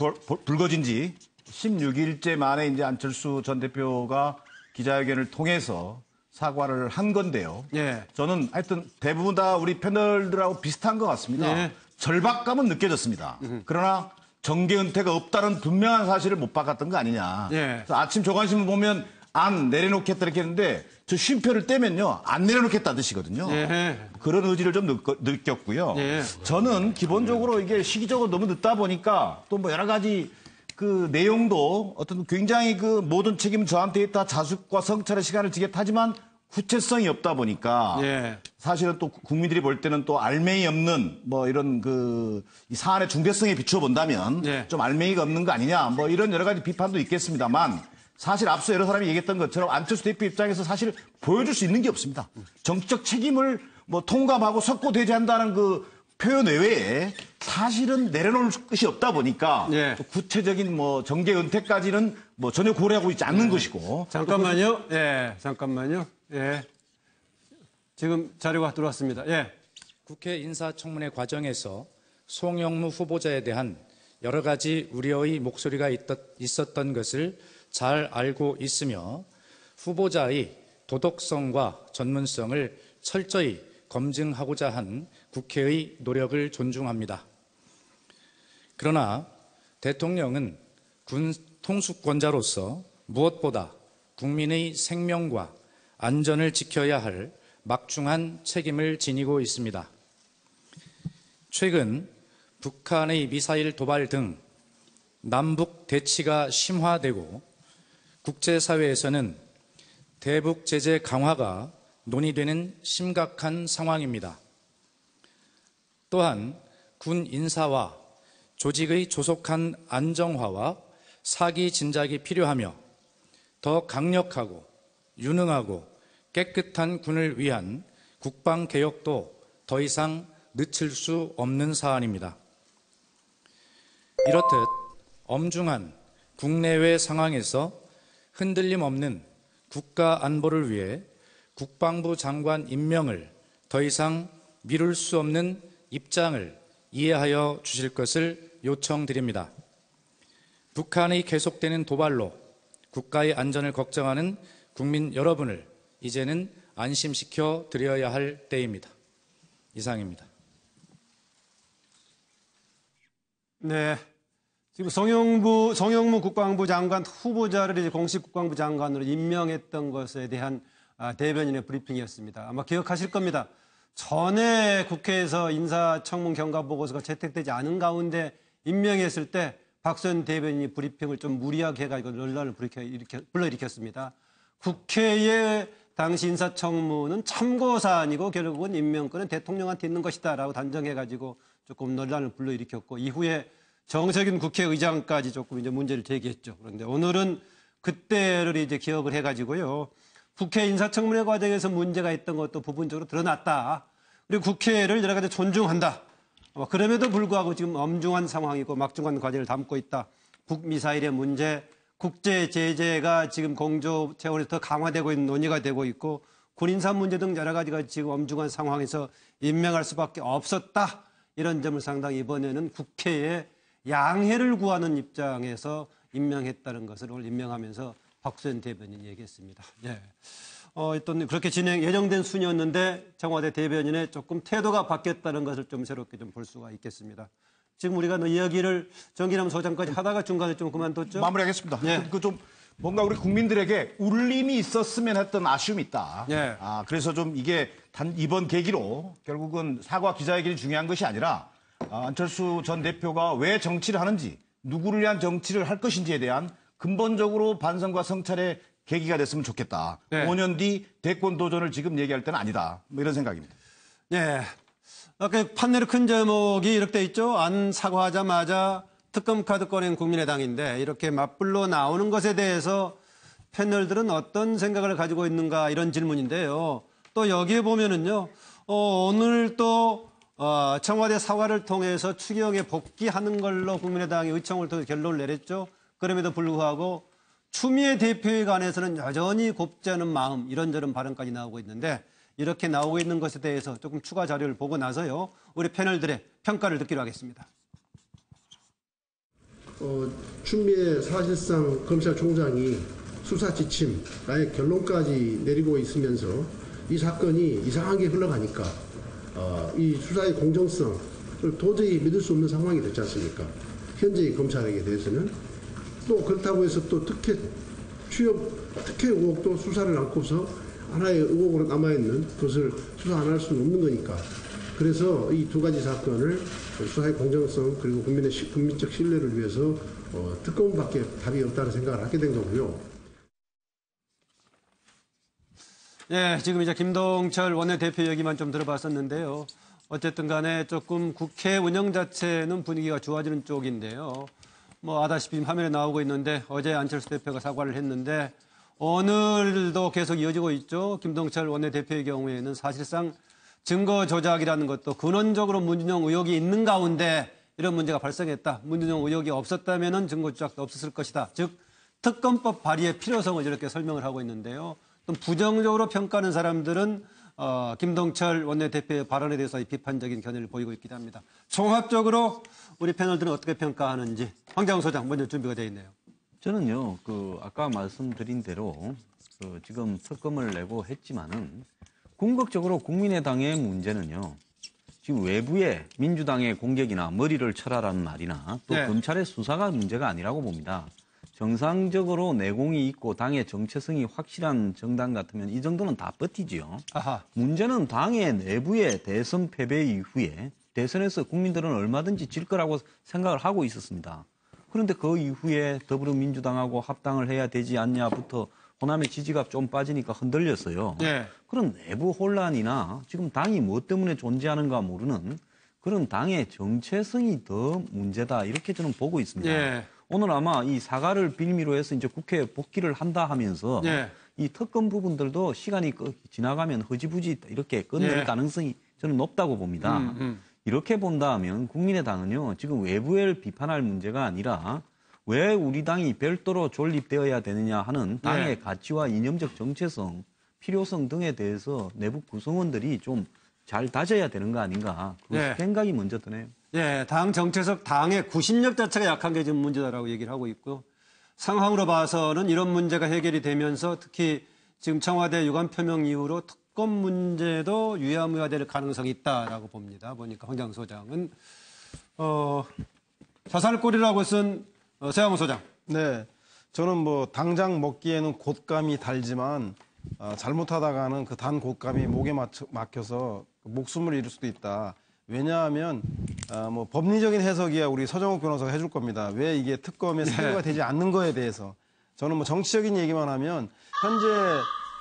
불거진 지 16일째 만에 이제 안철수 전 대표가 기자회견을 통해서 사과를 한 건데요. 예. 저는 하여튼 대부분 다 우리 패널들하고 비슷한 것 같습니다. 예. 절박감은 느껴졌습니다. 그러나 정계 은퇴가 없다는 분명한 사실을 못 바꿨던 거 아니냐. 예. 그래서 아침 조간신문 보면 안 내려놓겠다 이렇게 했는데 저 쉼표를 떼면요. 안 내려놓겠다 뜻이거든요. 예. 그런 의지를 좀 느꼈고요. 예. 저는 기본적으로 이게 시기적으로 너무 늦다 보니까 또 뭐 여러 가지 그 내용도 어떤 굉장히 그 모든 책임은 저한테 있다, 자숙과 성찰의 시간을 지겠다지만 구체성이 없다 보니까 사실은 또 국민들이 볼 때는 또 알맹이 없는 뭐 이런 이 사안의 중대성에 비추어 본다면 좀 알맹이가 없는 거 아니냐 뭐 이런 여러 가지 비판도 있겠습니다만 사실 앞서 여러 사람이 얘기했던 것처럼 안철수 대표 입장에서 사실 보여줄 수 있는 게 없습니다. 정치적 책임을 뭐 통감하고 석고대죄한다는 그 표현 외에 사실은 내려놓을 것이 없다 보니까 또 구체적인 뭐 정계 은퇴까지는 뭐 전혀 고려하고 있지 않는 것이고. 잠깐만요. 잠깐만요. 지금 자료가 들어왔습니다. 국회 인사청문회 과정에서 송영무 후보자에 대한 여러 가지 우려의 목소리가 있었던 것을 잘 알고 있으며 후보자의 도덕성과 전문성을 철저히 검증하고자 한 국회의 노력을 존중합니다. 그러나 대통령은 군 통수권자로서 무엇보다 국민의 생명과 안전을 지켜야 할 막중한 책임을 지니고 있습니다. 최근 북한의 미사일 도발 등 남북 대치가 심화되고 국제사회에서는 대북 제재 강화가 논의되는 심각한 상황입니다. 또한 군 인사와 조직의 조속한 안정화와 사기 진작이 필요하며 더 강력하고 유능하고 깨끗한 군을 위한 국방개혁도 더 이상 늦출 수 없는 사안입니다. 이렇듯 엄중한 국내외 상황에서 흔들림 없는 국가 안보를 위해 국방부 장관 임명을 더 이상 미룰 수 없는 입장을 이해하여 주실 것을 요청드립니다. 북한의 계속되는 도발로 국가의 안전을 걱정하는 국민 여러분을 이제는 안심시켜 드려야 할 때입니다. 이상입니다. 지금 송영무 국방부 장관 후보자를 이제 공식 국방부 장관으로 임명했던 것에 대한 대변인의 브리핑이었습니다. 아마 기억하실 겁니다. 전에 국회에서 인사청문 경과보고서가 채택되지 않은 가운데 임명했을 때 박수현 대변인이 브리핑을 좀 무리하게 해가지고 논란을 불러일으켰습니다. 국회의 당시 인사청문은 참고사안이고 결국은 임명권은 대통령한테 있는 것이다라고 단정해가지고 조금 논란을 불러일으켰고 이후에 정석인 국회의장까지 조금 이제 문제를 제기했죠. 그런데 오늘은 그때를 이제 기억을 해가지고요. 국회 인사청문회 과정에서 문제가 있던 것도 부분적으로 드러났다. 그리고 국회를 여러 가지 존중한다. 그럼에도 불구하고 지금 엄중한 상황이고 막중한 과제를 담고 있다. 북미사일의 문제, 국제 제재가 지금 공조 차원에서 더 강화되고 있는 논의가 되고 있고 군인사 문제 등 여러 가지가 지금 엄중한 상황에서 임명할 수밖에 없었다. 이런 점을 상당히 이번에는 국회에 양해를 구하는 입장에서 임명했다는 것을 오늘 임명하면서 박수현 대변인이 얘기했습니다. 일단 그렇게 예정된 순이었는데 청와대 대변인의 조금 태도가 바뀌었다는 것을 좀 새롭게 좀 볼 수가 있겠습니다. 지금 우리가 이야기를 정기남 소장까지 하다가 중간에 좀 그만뒀죠? 마무리하겠습니다. 좀 뭔가 우리 국민들에게 울림이 있었으면 했던 아쉬움이 있다. 그래서 좀 이게 이번 계기로 결국은 사과 기자회견이 중요한 것이 아니라 안철수 전 대표가 왜 정치를 하는지, 누구를 위한 정치를 할 것인지에 대한 근본적으로 반성과 성찰의 계기가 됐으면 좋겠다. 5년 뒤 대권 도전을 지금 얘기할 때는 아니다. 뭐 이런 생각입니다. 아까 판넬의 큰 제목이 이렇게 돼 있죠. 안 사과하자마자 특검 카드 꺼낸 국민의당인데 이렇게 맞불로 나오는 것에 대해서 패널들은 어떤 생각을 가지고 있는가 이런 질문인데요. 또 여기에 보면은요. 오늘 또 청와대 사과를 통해서 추경에 복귀하는 걸로 국민의당이 의청을 통해 결론을 내렸죠. 그럼에도 불구하고 추미애 대표에 관해서는 여전히 곱지 않은 마음 이런저런 발언까지 나오고 있는데 이렇게 나오고 있는 것에 대해서 조금 추가 자료를 보고 나서요. 우리 패널들의 평가를 듣기로 하겠습니다. 추미애 사실상 검찰총장이 수사 지침, 아예 결론까지 내리고 있으면서 이 사건이 이상하게 흘러가니까 이 수사의 공정성을 도저히 믿을 수 없는 상황이 됐지 않습니까? 현재의 검찰에게 대해서는 또 그렇다고 해서 또 특혜 의혹도 수사를 않고서 하나의 의혹으로 남아있는 그것을 수사 안 할 수는 없는 거니까 그래서 이 두 가지 사건을 수사의 공정성 그리고 국민적 신뢰를 위해서 특검밖에 답이 없다는 생각을 하게 된 거고요. 예, 지금 이제 김동철 원내대표 얘기만 좀 들어봤었는데요. 어쨌든 간에 조금 국회 운영 자체는 분위기가 좋아지는 쪽인데요. 뭐 아다시피 화면에 나오고 있는데 어제 안철수 대표가 사과를 했는데 오늘도 계속 이어지고 있죠. 김동철 원내대표의 경우에는 사실상 증거 조작이라는 것도 근원적으로 문준용 의혹이 있는 가운데 이런 문제가 발생했다. 문준용 의혹이 없었다면 증거 조작도 없었을 것이다. 즉 특검법 발의의 필요성을 이렇게 설명을 하고 있는데요. 또 부정적으로 평가하는 사람들은 김동철 원내대표의 발언에 대해서 비판적인 견해를 보이고 있기도 합니다. 종합적으로 우리 패널들은 어떻게 평가하는지 황장훈 소장 먼저 준비가 되어 있네요. 저는요, 아까 말씀드린 대로 지금 특검을 내고 했지만은 궁극적으로 국민의당의 문제는요, 지금 외부의 민주당의 공격이나 머리를 쳐라라는 말이나 또 네. 검찰의 수사가 문제가 아니라고 봅니다. 정상적으로 내공이 있고 당의 정체성이 확실한 정당 같으면 이 정도는 다 버티지요. 아하. 문제는 당의 내부의 대선 패배 이후에 대선에서 국민들은 얼마든지 질 거라고 생각을 하고 있었습니다. 그런데 그 이후에 더불어민주당하고 합당을 해야 되지 않냐부터 호남의 지지가 좀 빠지니까 흔들렸어요. 네. 그런 내부 혼란이나 지금 당이 뭐 때문에 존재하는가 모르는 그런 당의 정체성이 더 문제다 이렇게 저는 보고 있습니다. 네. 오늘 아마 이 사과를 빌미로 해서 이제 국회에 복귀를 한다 하면서 네. 이 특검 부분들도 시간이 지나가면 흐지부지 이렇게 끝낼 네. 가능성이 저는 높다고 봅니다. 이렇게 본다면 국민의당은요, 지금 외부를 비판할 문제가 아니라 왜 우리 당이 별도로 존립되어야 되느냐 하는 당의 네. 가치와 이념적 정체성, 필요성 등에 대해서 내부 구성원들이 좀 잘 다져야 되는 거 아닌가. 그 네. 생각이 먼저 드네요. 예, 당 정체적, 당의 구심력 자체가 약한 게 지금 문제다라고 얘기를 하고 있고요. 상황으로 봐서는 이런 문제가 해결이 되면서 특히 지금 청와대 유감 표명 이후로 특검 문제도 유야무야될 가능성이 있다라고 봅니다. 보니까 황장 소장은 자살골이라고 쓴 세왕호 소장. 네, 저는 뭐 당장 먹기에는 곶감이 달지만 잘못하다가는 그 단 곶감이 목에 막혀서 목숨을 잃을 수도 있다. 왜냐하면 뭐 법리적인 해석이야 우리 서정욱 변호사가 해줄 겁니다. 왜 이게 특검의 사유가 되지 않는 거에 대해서 저는 뭐 정치적인 얘기만 하면 현재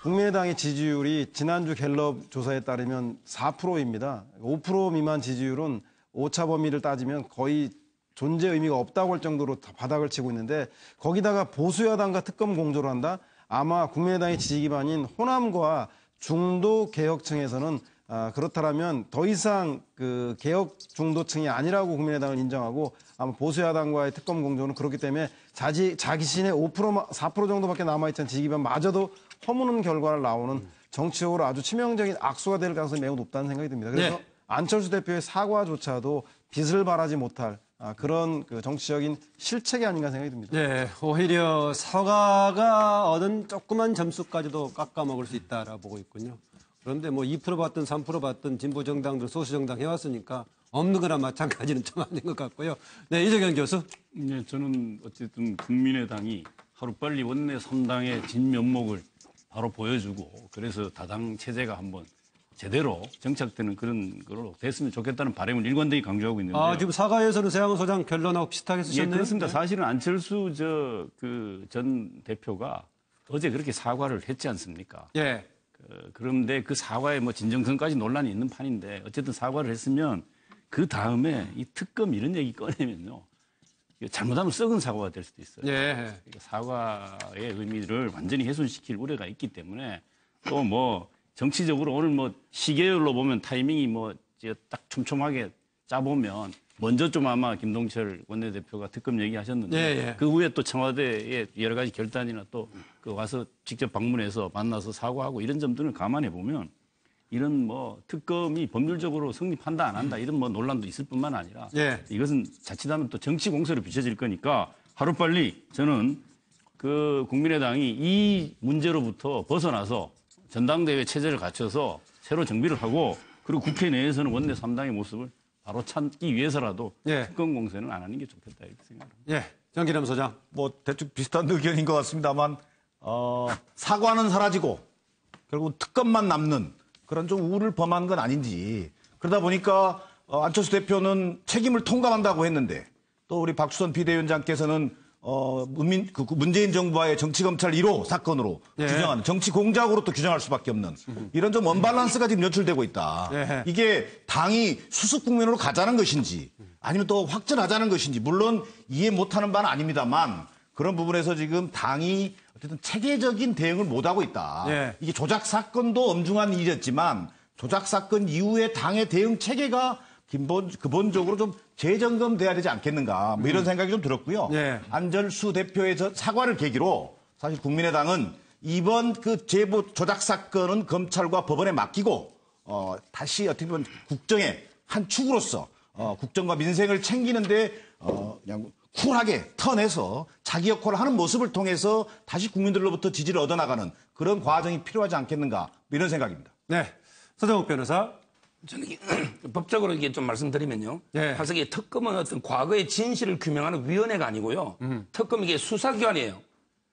국민의당의 지지율이 지난주 갤럽 조사에 따르면 4%입니다. 5% 미만 지지율은 오차 범위를 따지면 거의 존재 의미가 없다고 할 정도로 바닥을 치고 있는데 거기다가 보수여당과 특검 공조를 한다? 아마 국민의당의 지지 기반인 호남과 중도 개혁층에서는 그렇다면 더 이상 그 개혁 중도층이 아니라고 국민의당을 인정하고 아마 보수야당과의 특검 공조는 그렇기 때문에 자기신의 5% 4% 정도밖에 남아있던 지지 기반마저도 허무는 결과를 나오는 정치적으로 아주 치명적인 악수가 될 가능성이 매우 높다는 생각이 듭니다. 그래서 네. 안철수 대표의 사과조차도 빛을 발하지 못할 그런 그 정치적인 실책이 아닌가 생각이 듭니다. 네, 오히려 사과가 얻은 조그만 점수까지도 깎아먹을 수 있다라고 보고 있군요. 그런데 뭐 2% 받든 3% 받든 진보 정당들 소수 정당 해왔으니까 없는 거나 마찬가지는 좀 아닌 것 같고요. 네, 이정현 교수. 네, 저는 어쨌든 국민의당이 하루빨리 원내 3당의 진면목을 바로 보여주고 그래서 다당 체제가 한번 제대로 정착되는 그런 거로 됐으면 좋겠다는 바람을 일관되게 강조하고 있는데. 지금 사과에서는 세왕호 소장 결론하고 비슷하게 쓰셨네요. 예, 그렇습니다. 네. 사실은 안철수 전 대표가 어제 그렇게 사과를 했지 않습니까? 예. 그런데 그 사과에 뭐 진정성까지 논란이 있는 판인데 어쨌든 사과를 했으면 그 다음에 이 특검 이런 얘기 꺼내면요. 잘못하면 썩은 사과가 될 수도 있어요. 예. 그러니까 사과의 의미를 완전히 훼손시킬 우려가 있기 때문에 또 뭐 정치적으로 오늘 뭐 시계열로 보면 타이밍이 뭐 딱 촘촘하게 짜보면 먼저 좀 아마 김동철 원내대표가 특검 얘기하셨는데 예. 그 후에 또 청와대의 여러 가지 결단이나 또 그 와서 직접 방문해서 만나서 사과하고 이런 점들을 감안해 보면 이런 뭐 특검이 법률적으로 성립한다 안 한다 이런 뭐 논란도 있을 뿐만 아니라 이것은 자칫하면 또 정치 공세로 비춰질 거니까 하루빨리 저는 그 국민의당이 이 문제로부터 벗어나서 전당대회 체제를 갖춰서 새로 정비를 하고 그리고 국회 내에서는 원내 3당의 모습을 바로 찾기 위해서라도 특검 공세는 안 하는 게 좋겠다 이렇게 생각합니다. 예, 정기남 소장. 뭐 대충 비슷한 의견인 것 같습니다만 사과는 사라지고 결국 특검만 남는 그런 좀 우를 범한 건 아닌지 그러다 보니까 안철수 대표는 책임을 통감한다고 했는데 또 우리 박수선 비대위원장께서는 문재인 정부와의 정치검찰 1호 사건으로 규정하는 정치 공작으로 또 규정할 수밖에 없는 이런 좀 언밸런스가 지금 연출되고 있다. 이게 당이 수습 국면으로 가자는 것인지 아니면 또 확전하자는 것인지 물론 이해 못하는 바는 아닙니다만 그런 부분에서 지금 당이 어쨌든 체계적인 대응을 못하고 있다. 이게 조작 사건도 엄중한 일이었지만 조작 사건 이후에 당의 대응 체계가 근본적으로 좀 재점검돼야 되지 않겠는가 뭐 이런 생각이 좀 들었고요. 안철수 대표의 사과를 계기로 사실 국민의당은 이번 그 제보 조작 사건은 검찰과 법원에 맡기고 다시 어떻게 보면 국정의 한 축으로서 국정과 민생을 챙기는데 그냥 쿨하게 턴해서 자기 역할을 하는 모습을 통해서 다시 국민들로부터 지지를 얻어나가는 그런 과정이 필요하지 않겠는가 이런 생각입니다. 네, 서정욱 변호사. 저는 법적으로 이게 좀 말씀드리면요. 사실 이게 특검은 어떤 과거의 진실을 규명하는 위원회가 아니고요. 특검 이게 수사기관이에요.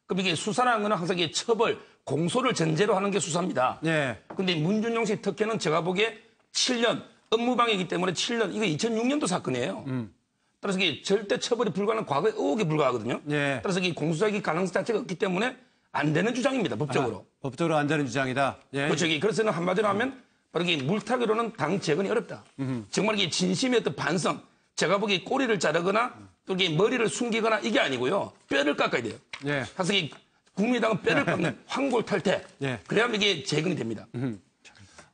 그럼 이게 수사라는 건 항상 이게 처벌, 공소를 전제로 하는 게 수사입니다. 근데 문준용 씨 특혜는 제가 보기에 7년, 업무방해이기 때문에 7년, 이거 2006년도 사건이에요. 따라서 이게 절대 처벌이 불가능한 과거의 의혹에 불과하거든요. 따라서 이게 공소자기 가능성 자체가 없기 때문에 안 되는 주장입니다, 법적으로. 법적으로 안 되는 주장이다. 그렇죠. 그래서 한마디로 하면 바로 이게 물타기로는 당 재건이 어렵다. 정말 이게 진심의 어떤 반성, 제가 보기에 꼬리를 자르거나 또 이게 머리를 숨기거나 이게 아니고요. 뼈를 깎아야 돼요. 그래서 이 국민의당은 뼈를 깎는 황골탈퇴. 그래야만 이게 재건이 됩니다.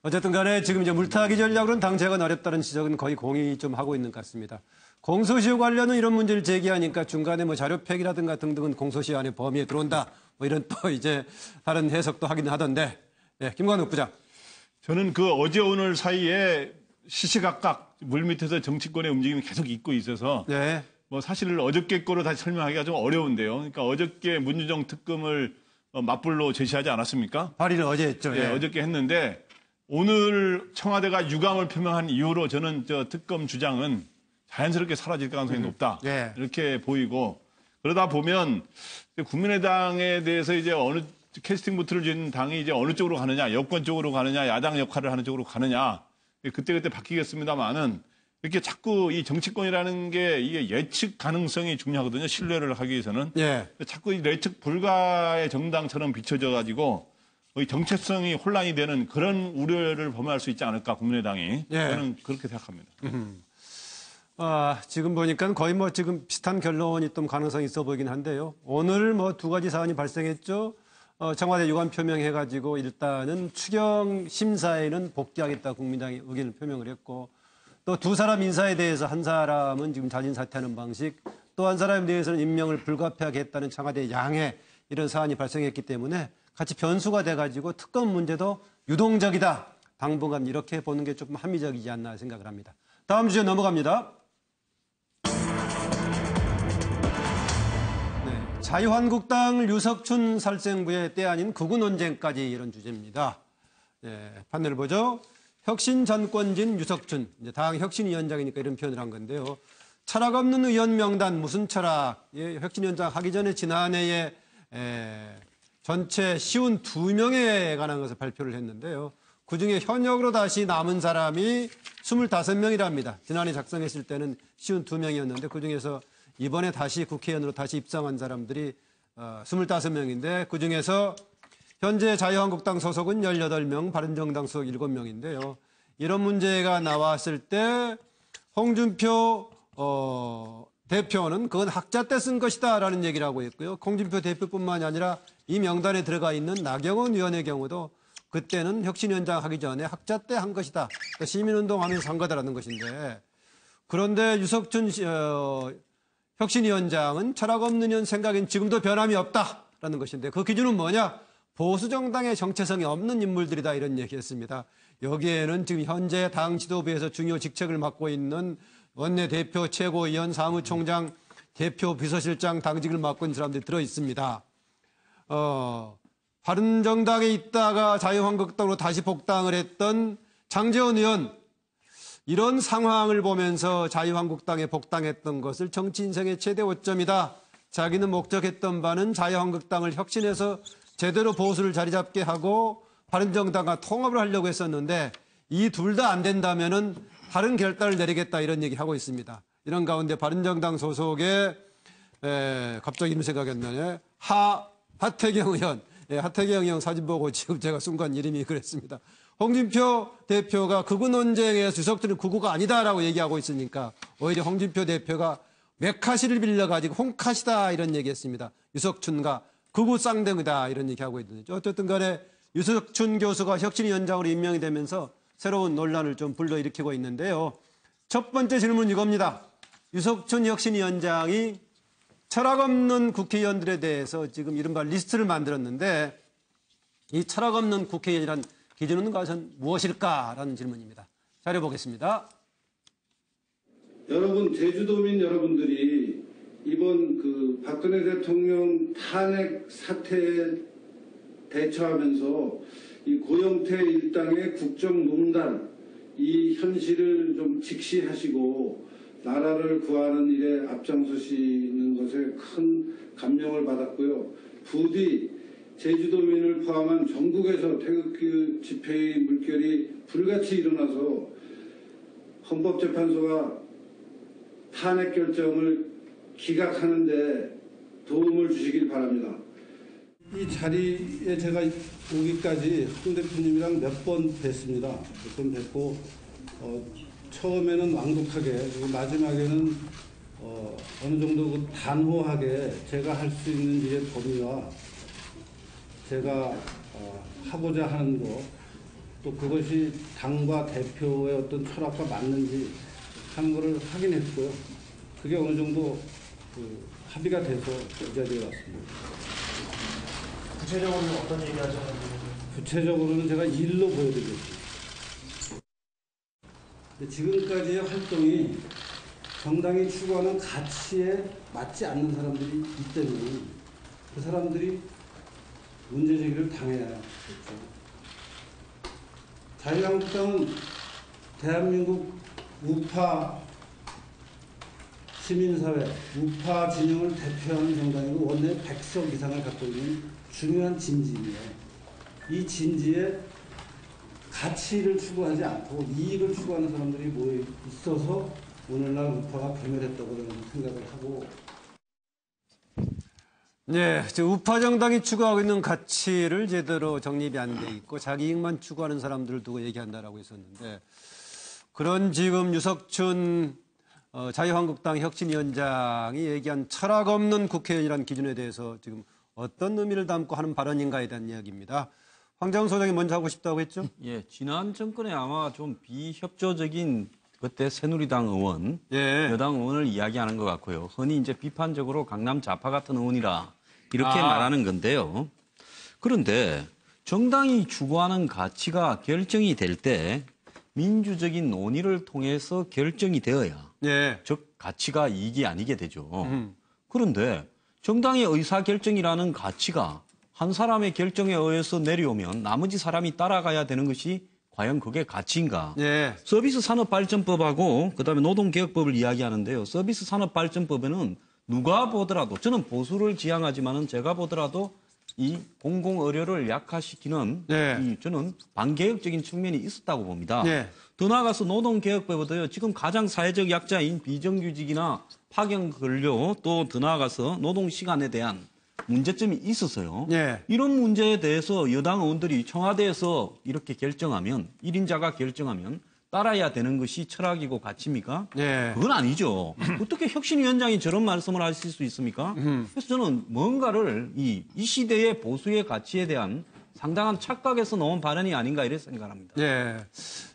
어쨌든 간에 지금 이제 물타기 전략으로는 당 재건 어렵다는 지적은 거의 공의 좀 하고 있는 것 같습니다. 공소시효 관련은 이런 문제를 제기하니까 중간에 뭐 자료 폐기라든가 등등은 공소시효 안에 범위에 들어온다. 뭐 이런 또 이제 다른 해석도 하긴 하던데. 김광욱 부장. 저는 그 어제 오늘 사이에 시시각각 물밑에서 정치권의 움직임이 계속 있고 있어서 뭐 사실 어저께 거로 다시 설명하기가 좀 어려운데요. 그러니까 어저께 문준정 특검을 맞불로 제시하지 않았습니까? 발의를 어제 했죠. 어저께 했는데 오늘 청와대가 유감을 표명한 이후로 저는 저 특검 주장은 자연스럽게 사라질 가능성이 높다. 이렇게 보이고 그러다 보면 국민의당에 대해서 이제 어느 캐스팅 보트를 쥐는 당이 이제 어느 쪽으로 가느냐, 여권 쪽으로 가느냐, 야당 역할을 하는 쪽으로 가느냐, 그때그때 바뀌겠습니다만은 이렇게 자꾸 이 정치권이라는 게 이게 예측 가능성이 중요하거든요. 신뢰를 하기 위해서는. 자꾸 이 예측 불가의 정당처럼 비춰져 가지고 정체성이 혼란이 되는 그런 우려를 범할 수 있지 않을까, 국민의당이. 저는 그렇게 생각합니다. 지금 보니까 거의 뭐 지금 비슷한 결론이 좀 가능성이 있어 보이긴 한데요. 오늘 뭐 두 가지 사안이 발생했죠. 청와대 유감 표명해가지고 일단은 추경 심사에는 복귀하겠다 국민당이 의견을 표명을 했고 또 두 사람 인사에 대해서 한 사람은 지금 자진 사퇴하는 방식 또 한 사람에 대해서는 임명을 불가피하게 했다는 청와대 양해 이런 사안이 발생했기 때문에 같이 변수가 돼가지고 특검 문제도 유동적이다. 당분간 이렇게 보는 게 조금 합리적이지 않나 생각을 합니다. 다음 주제 넘어갑니다. 자유한국당 유석춘 살생부의 때 아닌 극우 논쟁까지 이런 주제입니다. 판넬을 보죠. 혁신전권진 유석춘, 이제 당 혁신위원장이니까 이런 표현을 한 건데요. 철학 없는 의원 명단 무슨 철학? 혁신위원장 하기 전에 지난해에 전체 52명에 관한 것을 발표를 했는데요. 그중에 현역으로 다시 남은 사람이 25명이랍니다. 지난해 작성했을 때는 52명이었는데 그중에서 이번에 다시 국회의원으로 다시 입성한 사람들이 25명인데 그중에서 현재 자유한국당 소속은 18명, 바른정당 소속 7명인데요. 이런 문제가 나왔을 때 홍준표 대표는 그건 학자 때 쓴 것이다라는 얘기를 하고 있고요. 홍준표 대표뿐만이 아니라 이 명단에 들어가 있는 나경원 의원의 경우도 그때는 혁신위원장 하기 전에 학자 때 한 것이다. 그러니까 시민운동하면서 한 거다라는 것인데 그런데 유석춘 혁신위원장은 철학 없는 현 생각엔 지금도 변함이 없다라는 것인데 그 기준은 뭐냐? 보수정당의 정체성이 없는 인물들이다 이런 얘기했습니다. 여기에는 지금 현재 당 지도부에서 중요 직책을 맡고 있는 원내대표, 최고위원, 사무총장, 대표, 비서실장 당직을 맡고 있는 사람들이 들어있습니다. 바른정당에 있다가 자유한국당으로 다시 복당을 했던 장제원 의원 이런 상황을 보면서 자유한국당에 복당했던 것을 정치 인생의 최대 오점이다. 자기는 목적했던 바는 자유한국당을 혁신해서 제대로 보수를 자리 잡게 하고 바른정당과 통합을 하려고 했었는데 이 둘 다 안 된다면은 다른 결단을 내리겠다 이런 얘기하고 있습니다. 이런 가운데 바른정당 소속의 갑자기 이름 생각이 안 나네. 하태경 의원. 하태경 의원 사진 보고 지금 제가 순간 이름이 그랬습니다. 홍준표 대표가 극우 논쟁에서 유석춘은 극우가 아니다라고 얘기하고 있으니까 오히려 홍준표 대표가 맥카시를 빌려가지고 홍카시다 이런 얘기했습니다. 유석춘과 극우 쌍둥이다 이런 얘기하고 있는데 어쨌든 간에 유석춘 교수가 혁신위원장으로 임명이 되면서 새로운 논란을 좀 불러일으키고 있는데요. 첫 번째 질문은 이겁니다. 유석춘 혁신위원장이 철학 없는 국회의원들에 대해서 지금 이른바 리스트를 만들었는데 이 철학 없는 국회의원이란 기준은 과연 무엇일까라는 질문입니다. 자료 보겠습니다. 여러분 제주도민 여러분들이 이번 그 박근혜 대통령 탄핵 사태에 대처하면서 이 고영태 일당의 국정농단 이 현실을 좀 직시하시고 나라를 구하는 일에 앞장서시는 것에 큰 감명을 받았고요. 부디 제주도민을 포함한 전국에서 태극기 집회의 물결이 불같이 일어나서 헌법재판소가 탄핵 결정을 기각하는 데 도움을 주시길 바랍니다. 이 자리에 제가 오기까지 홍 대표님이랑 몇 번 뵀습니다. 몇 번 뵙고 처음에는 완곡하게 그리고 마지막에는 어느 정도 그 단호하게 제가 할 수 있는 일의 범위와 제가 하고자 하는 것 또 그것이 당과 대표의 어떤 철학과 맞는지 하는 것을 확인했고요. 그게 어느 정도 합의가 돼서 이 자리에 왔습니다. 구체적으로는 어떤 얘기 하셨는지? 구체적으로는 제가 일로 보여드리겠습니다. 지금까지의 활동이 정당이 추구하는 가치에 맞지 않는 사람들이 있기 때문에 그 사람들이 문제 제기를 당해야겠죠. 자유한국당은 대한민국 우파 시민사회, 우파 진영을 대표하는 정당이고 원내 100석 이상을 갖고 있는 중요한 진지입니다. 이 진지에 가치를 추구하지 않고 이익을 추구하는 사람들이 모여 있어서 오늘날 우파가 괴멸했다고 저는 생각을 하고. 네, 우파 정당이 추구하고 있는 가치를 제대로 정립이 안 돼 있고 자기 이익만 추구하는 사람들을 두고 얘기한다라고 했었는데 그런 지금 유석춘 자유한국당 혁신위원장이 얘기한 철학 없는 국회의원이라는 기준에 대해서 지금 어떤 의미를 담고 하는 발언인가에 대한 이야기입니다. 황장훈 소장이 먼저 하고 싶다고 했죠? 예, 지난 정권에 아마 좀 비협조적인 그때 새누리당 의원, 여당 의원을 이야기하는 것 같고요. 흔히 이제 비판적으로 강남 좌파 같은 의원이라 이렇게 말하는 건데요. 그런데 정당이 추구하는 가치가 결정이 될 때 민주적인 논의를 통해서 결정이 되어야 즉 가치가 이익이 아니게 되죠. 그런데 정당의 의사결정이라는 가치가 한 사람의 결정에 의해서 내려오면 나머지 사람이 따라가야 되는 것이 과연 그게 가치인가? 서비스 산업발전법하고 그다음에 노동개혁법을 이야기하는데요. 서비스 산업발전법에는 누가 보더라도 저는 보수를 지향하지만은 제가 보더라도 이 공공의료를 약화시키는 저는 반개혁적인 측면이 있었다고 봅니다. 더 나아가서 노동개혁법에도요. 지금 가장 사회적 약자인 비정규직이나 파견근료 또 더 나아가서 노동시간에 대한 문제점이 있어서요. 이런 문제에 대해서 여당 의원들이 청와대에서 이렇게 결정하면 1인자가 결정하면 따라야 되는 것이 철학이고 가치입니까? 그건 아니죠. 어떻게 혁신위원장이 저런 말씀을 하실 수 있습니까? 그래서 저는 뭔가를 이 시대의 보수의 가치에 대한 상당한 착각에서 나온 발언이 아닌가 이렇게 생각합니다.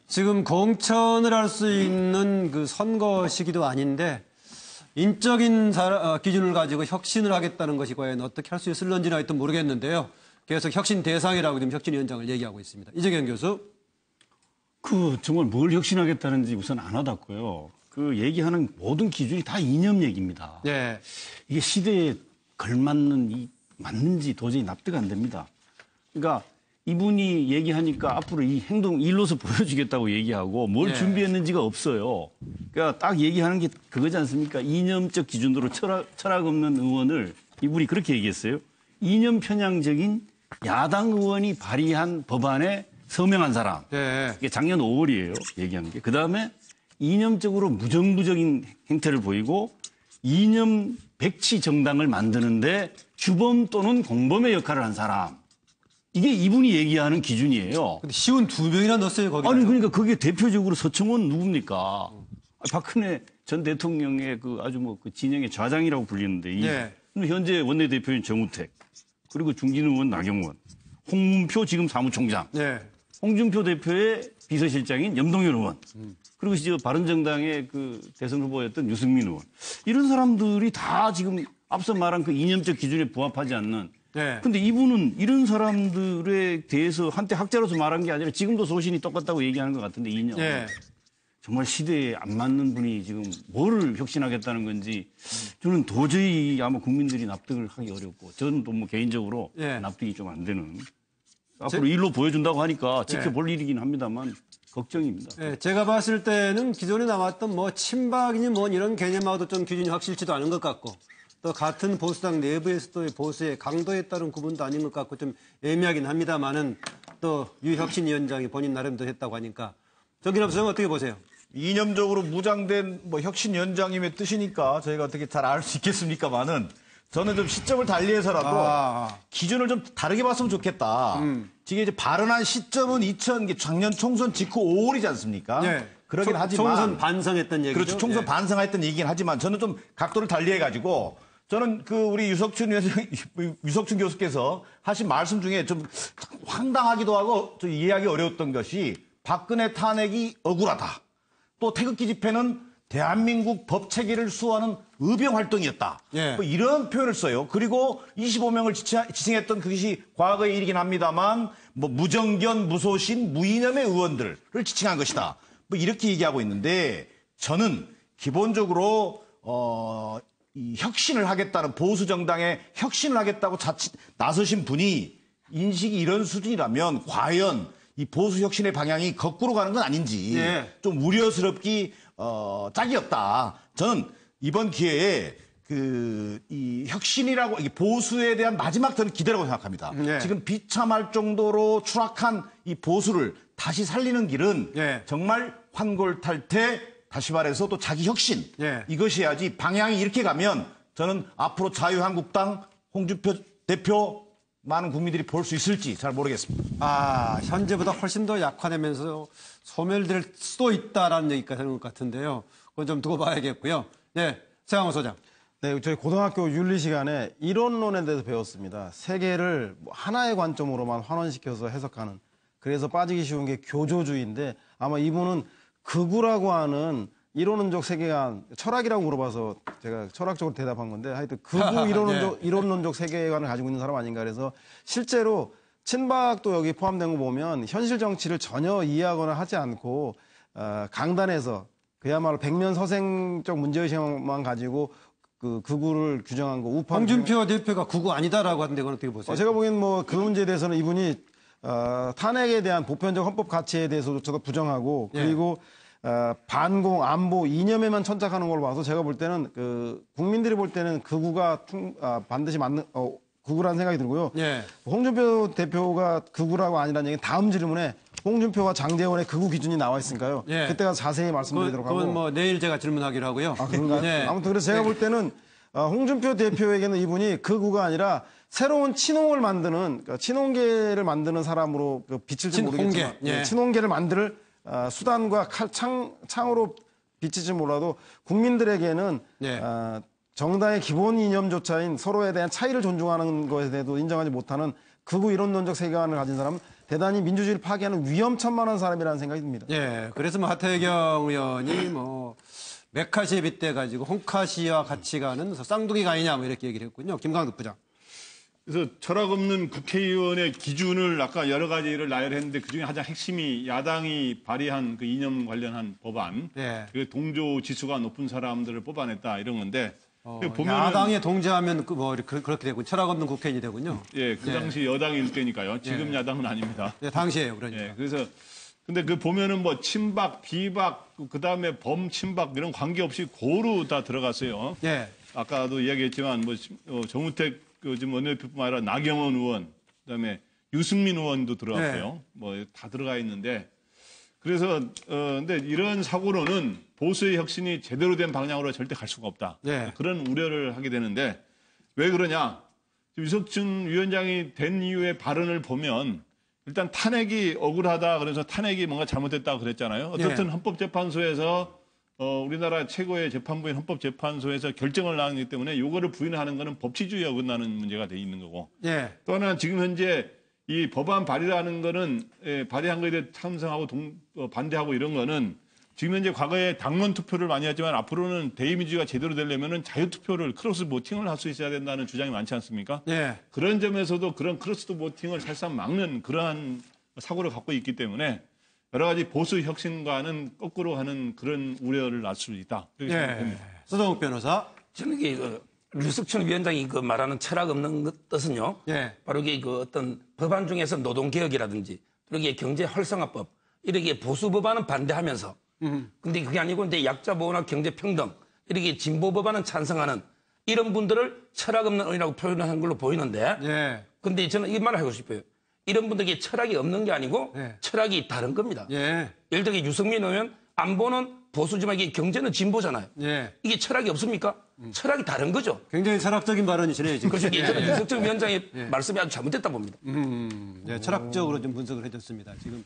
지금 공천을 할 수 있는 그 선거 시기도 아닌데 인적인 기준을 가지고 혁신을 하겠다는 것이 과연 어떻게 할 수 있을런지는 하여튼 모르겠는데요. 계속 혁신 대상이라고 지금 혁신위원장을 얘기하고 있습니다. 이재경 교수. 정말 뭘 혁신하겠다는지 우선 안 와닿고요. 그 얘기하는 모든 기준이 다 이념 얘기입니다. 이게 시대에 걸맞는 맞는지 도저히 납득 안 됩니다. 그러니까 이분이 얘기하니까 앞으로 이 행동 일로서 보여주겠다고 얘기하고 뭘 준비했는지가 없어요. 그러니까 딱 얘기하는 게 그거지 않습니까? 이념적 기준으로 철학 없는 의원을 이분이 그렇게 얘기했어요. 이념 편향적인 야당 의원이 발의한 법안에 서명한 사람. 네. 이게 작년 5월이에요. 얘기하는 게. 그다음에 이념적으로 무정부적인 행태를 보이고 이념 백치 정당을 만드는데 주범 또는 공범의 역할을 한 사람. 이게 이분이 얘기하는 기준이에요. 근데 시운 2명이나 넣었어요, 거기. 아니, 그러니까 그게 대표적으로 서청원 누굽니까? 박근혜 전 대통령의 그 아주 뭐 그 진영의 좌장이라고 불리는데. 네. 현재 원내대표인 정우택, 그리고 중진 의원 나경원, 홍문표 지금 사무총장, 네. 홍준표 대표의 비서실장인 염동열 의원, 그리고 이제 바른정당의 그 대선 후보였던 유승민 의원. 이런 사람들이 다 지금 앞서 말한 그 이념적 기준에 부합하지 않는. 네. 근데 이분은 이런 사람들에 대해서 한때 학자로서 말한 게 아니라 지금도 소신이 똑같다고 얘기하는 것 같은데, 이념. 네. 정말 시대에 안 맞는 분이 지금 뭐를 혁신하겠다는 건지 저는 도저히 아마 국민들이 납득을 하기 어렵고 저는 또 뭐 개인적으로 납득이 좀 안 되는 앞으로 일로 보여준다고 하니까 지켜볼 일이긴 합니다만 걱정입니다. 네, 제가 봤을 때는 기존에 나왔던 뭐 친박이니 뭐 이런 개념하고도 좀 기준이 확실치도 않은 것 같고 또 같은 보수당 내부에서도 보수의 강도에 따른 구분도 아닌 것 같고 좀 애매하긴 합니다만은 또 유혁신위원장이 본인 나름대로 했다고 하니까 정기남 선생님 어떻게 보세요? 이념적으로 무장된 뭐 혁신위원장님의 뜻이니까 저희가 어떻게 잘 알 수 있겠습니까만은 저는 좀 시점을 달리해서라도 기준을 좀 다르게 봤으면 좋겠다. 지금 이제 발언한 시점은 작년 총선 직후 5월이지 않습니까? 네. 그러긴 하지만 총선 반성했던 얘기죠. 그렇죠. 총선 반성했던 얘기긴 하지만 저는 좀 각도를 달리해가지고 저는 그 우리 유석춘 교수께서 하신 말씀 중에 좀 황당하기도 하고 좀 이해하기 어려웠던 것이 박근혜 탄핵이 억울하다. 또 태극기 집회는 대한민국 법 체계를 수호하는 의병 활동이었다. 뭐 이런 표현을 써요. 그리고 25명을 지칭했던 그것이 과거의 일이긴 합니다만 뭐 무정견, 무소신, 무이념의 의원들을 지칭한 것이다. 뭐 이렇게 얘기하고 있는데 저는 기본적으로 이 혁신을 하겠다는 보수 정당의 혁신을 하겠다고 나서신 분이 인식이 이런 수준이라면 과연 이 보수 혁신의 방향이 거꾸로 가는 건 아닌지 좀 우려스럽기 짝이 없다. 저는 이번 기회에 이 혁신이라고 이 보수에 대한 마지막 저는 기대라고 생각합니다. 지금 비참할 정도로 추락한 이 보수를 다시 살리는 길은 정말 환골탈태, 다시 말해서 또 자기 혁신 이것이 해야지 방향이 이렇게 가면 저는 앞으로 자유한국당 홍준표 대표 많은 국민들이 볼 수 있을지 잘 모르겠습니다. 현재보다 훨씬 더 약화되면서 소멸될 수도 있다라는 얘기까지 하는 것 같은데요. 그건 좀 두고 봐야겠고요. 네, 세강호 소장. 네, 저희 고등학교 윤리 시간에 이론론에 대해서 배웠습니다. 세계를 하나의 관점으로만 환원시켜서 해석하는. 그래서 빠지기 쉬운 게 교조주의인데 아마 이분은 극우라고 하는 이론론적 세계관, 철학이라고 물어봐서 제가 철학적으로 대답한 건데 하여튼 극우 이론론적 세계관을 가지고 있는 사람 아닌가 그래서 실제로 친박도 여기 포함된 거 보면 현실 정치를 전혀 이해하거나 하지 않고 강단에서 그야말로 백면서생적 문제의식만 가지고 그 극우를 규정한 거 우파. 홍준표 대표가 극우 아니다라고 하는데 그건 어떻게 보세요? 제가 보기엔 뭐 그 문제에 대해서는 이분이 탄핵에 대한 보편적 헌법 가치에 대해서도 저도 부정하고 그리고 반공, 안보, 이념에만 천착하는 걸로 봐서 제가 볼 때는 국민들이 볼 때는 극우가 반드시 맞는 극우라는 생각이 들고요. 홍준표 대표가 극우라고 아니라는 얘기는 다음 질문에 홍준표와 장제원의 극우 기준이 나와 있으니까요. 그때 가서 자세히 말씀드리도록 하고. 그건 뭐 내일 제가 질문하기로 하고요. 그런가요? 아무튼 그래서 제가 볼 때는 홍준표 대표에게는 이분이 극우가 아니라 새로운 친홍을 만드는 친홍계를 만드는 사람으로 비칠지 모르겠지만 친홍계를 만들 수단과 창으로 비치지 몰라도 국민들에게는 정당의 기본 이념조차인 서로에 대한 차이를 존중하는 것에 대해서도 인정하지 못하는 극우 이론론적 세계관을 가진 사람은 대단히 민주주의를 파괴하는 위험천만한 사람이라는 생각이 듭니다. 그래서 뭐 하태경 의원이 뭐 메카시에 빗대가지고 홍카시와 같이 가는 쌍둥이가 아니냐 뭐 이렇게 얘기를 했군요. 김광득 부장. 그래서 철학 없는 국회의원의 기준을 아까 여러 가지를 나열했는데 그중에 가장 핵심이 야당이 발의한 그 이념 관련한 법안, 그 동조 지수가 높은 사람들을 뽑아냈다 이런 건데 야당에 동조하면 그렇게 되고 철학 없는 국회의원이 되군요. 그 당시 여당이 일대니까요. 지금 야당은 아닙니다. 당시에요, 그러니까. 그래서 근데 보면은 뭐 친박, 비박, 그 다음에 범친박 이런 관계 없이 고루 다 들어갔어요. 아까도 이야기했지만 뭐 정우택 지금 원내대표뿐만 아니라 나경원 의원, 그다음에 유승민 의원도 들어갔고요. 뭐 다 들어가 있는데 그래서 근데 이런 사고로는 보수의 혁신이 제대로 된 방향으로 절대 갈 수가 없다. 그런 우려를 하게 되는데 왜 그러냐? 유석춘 위원장이 된 이후의 발언을 보면 일단 탄핵이 억울하다 그래서 탄핵이 뭔가 잘못됐다고 그랬잖아요. 어쨌든 헌법재판소에서 우리나라 최고의 재판부인 헌법재판소에서 결정을 나왔기 때문에 이거를 부인하는 것은 법치주의에 어긋나는 문제가 돼 있는 거고. 또 하나는 지금 현재 이 법안 발의라는 거는 발의한 거에 대해 찬성하고 반대하고 이런 거는 지금 현재 과거에 당론 투표를 많이 했지만 앞으로는 대의민주주의가 제대로 되려면은 자유투표를 크로스 보팅을 할 수 있어야 된다는 주장이 많지 않습니까? 그런 점에서도 그런 크로스 보팅을 사실상 막는 그러한 사고를 갖고 있기 때문에 여러 가지 보수 혁신과는 거꾸로 하는 그런 우려를 낳을 수 있다. 그렇게 생각합니다. 서동욱 변호사. 저는 이게 유석춘 위원장이 그 말하는 철학 없는 뜻은요. 바로 이게 그 어떤 법안 중에서 노동개혁이라든지 그리고 경제 활성화법 이렇게 보수 법안은 반대하면서 근데 그게 아니고 이제 약자 보호나 경제 평등 이렇게 진보 법안은 찬성하는 이런 분들을 철학 없는 의라고 표현하는 걸로 보이는데 근데 저는 이 말을 하고 싶어요. 이런 분들에게 철학이 없는 게 아니고 철학이 다른 겁니다. 예를 들어 유승민 의원 안보는 보수지만 이게 경제는 진보잖아요. 이게 철학이 없습니까? 철학이 다른 거죠. 굉장히 철학적인 발언이시네요. 지금. 그래서 저는 유석춘 위원장의 말씀이 아주 잘못됐다 봅니다. 철학적으로 좀 분석을 해줬습니다. 지금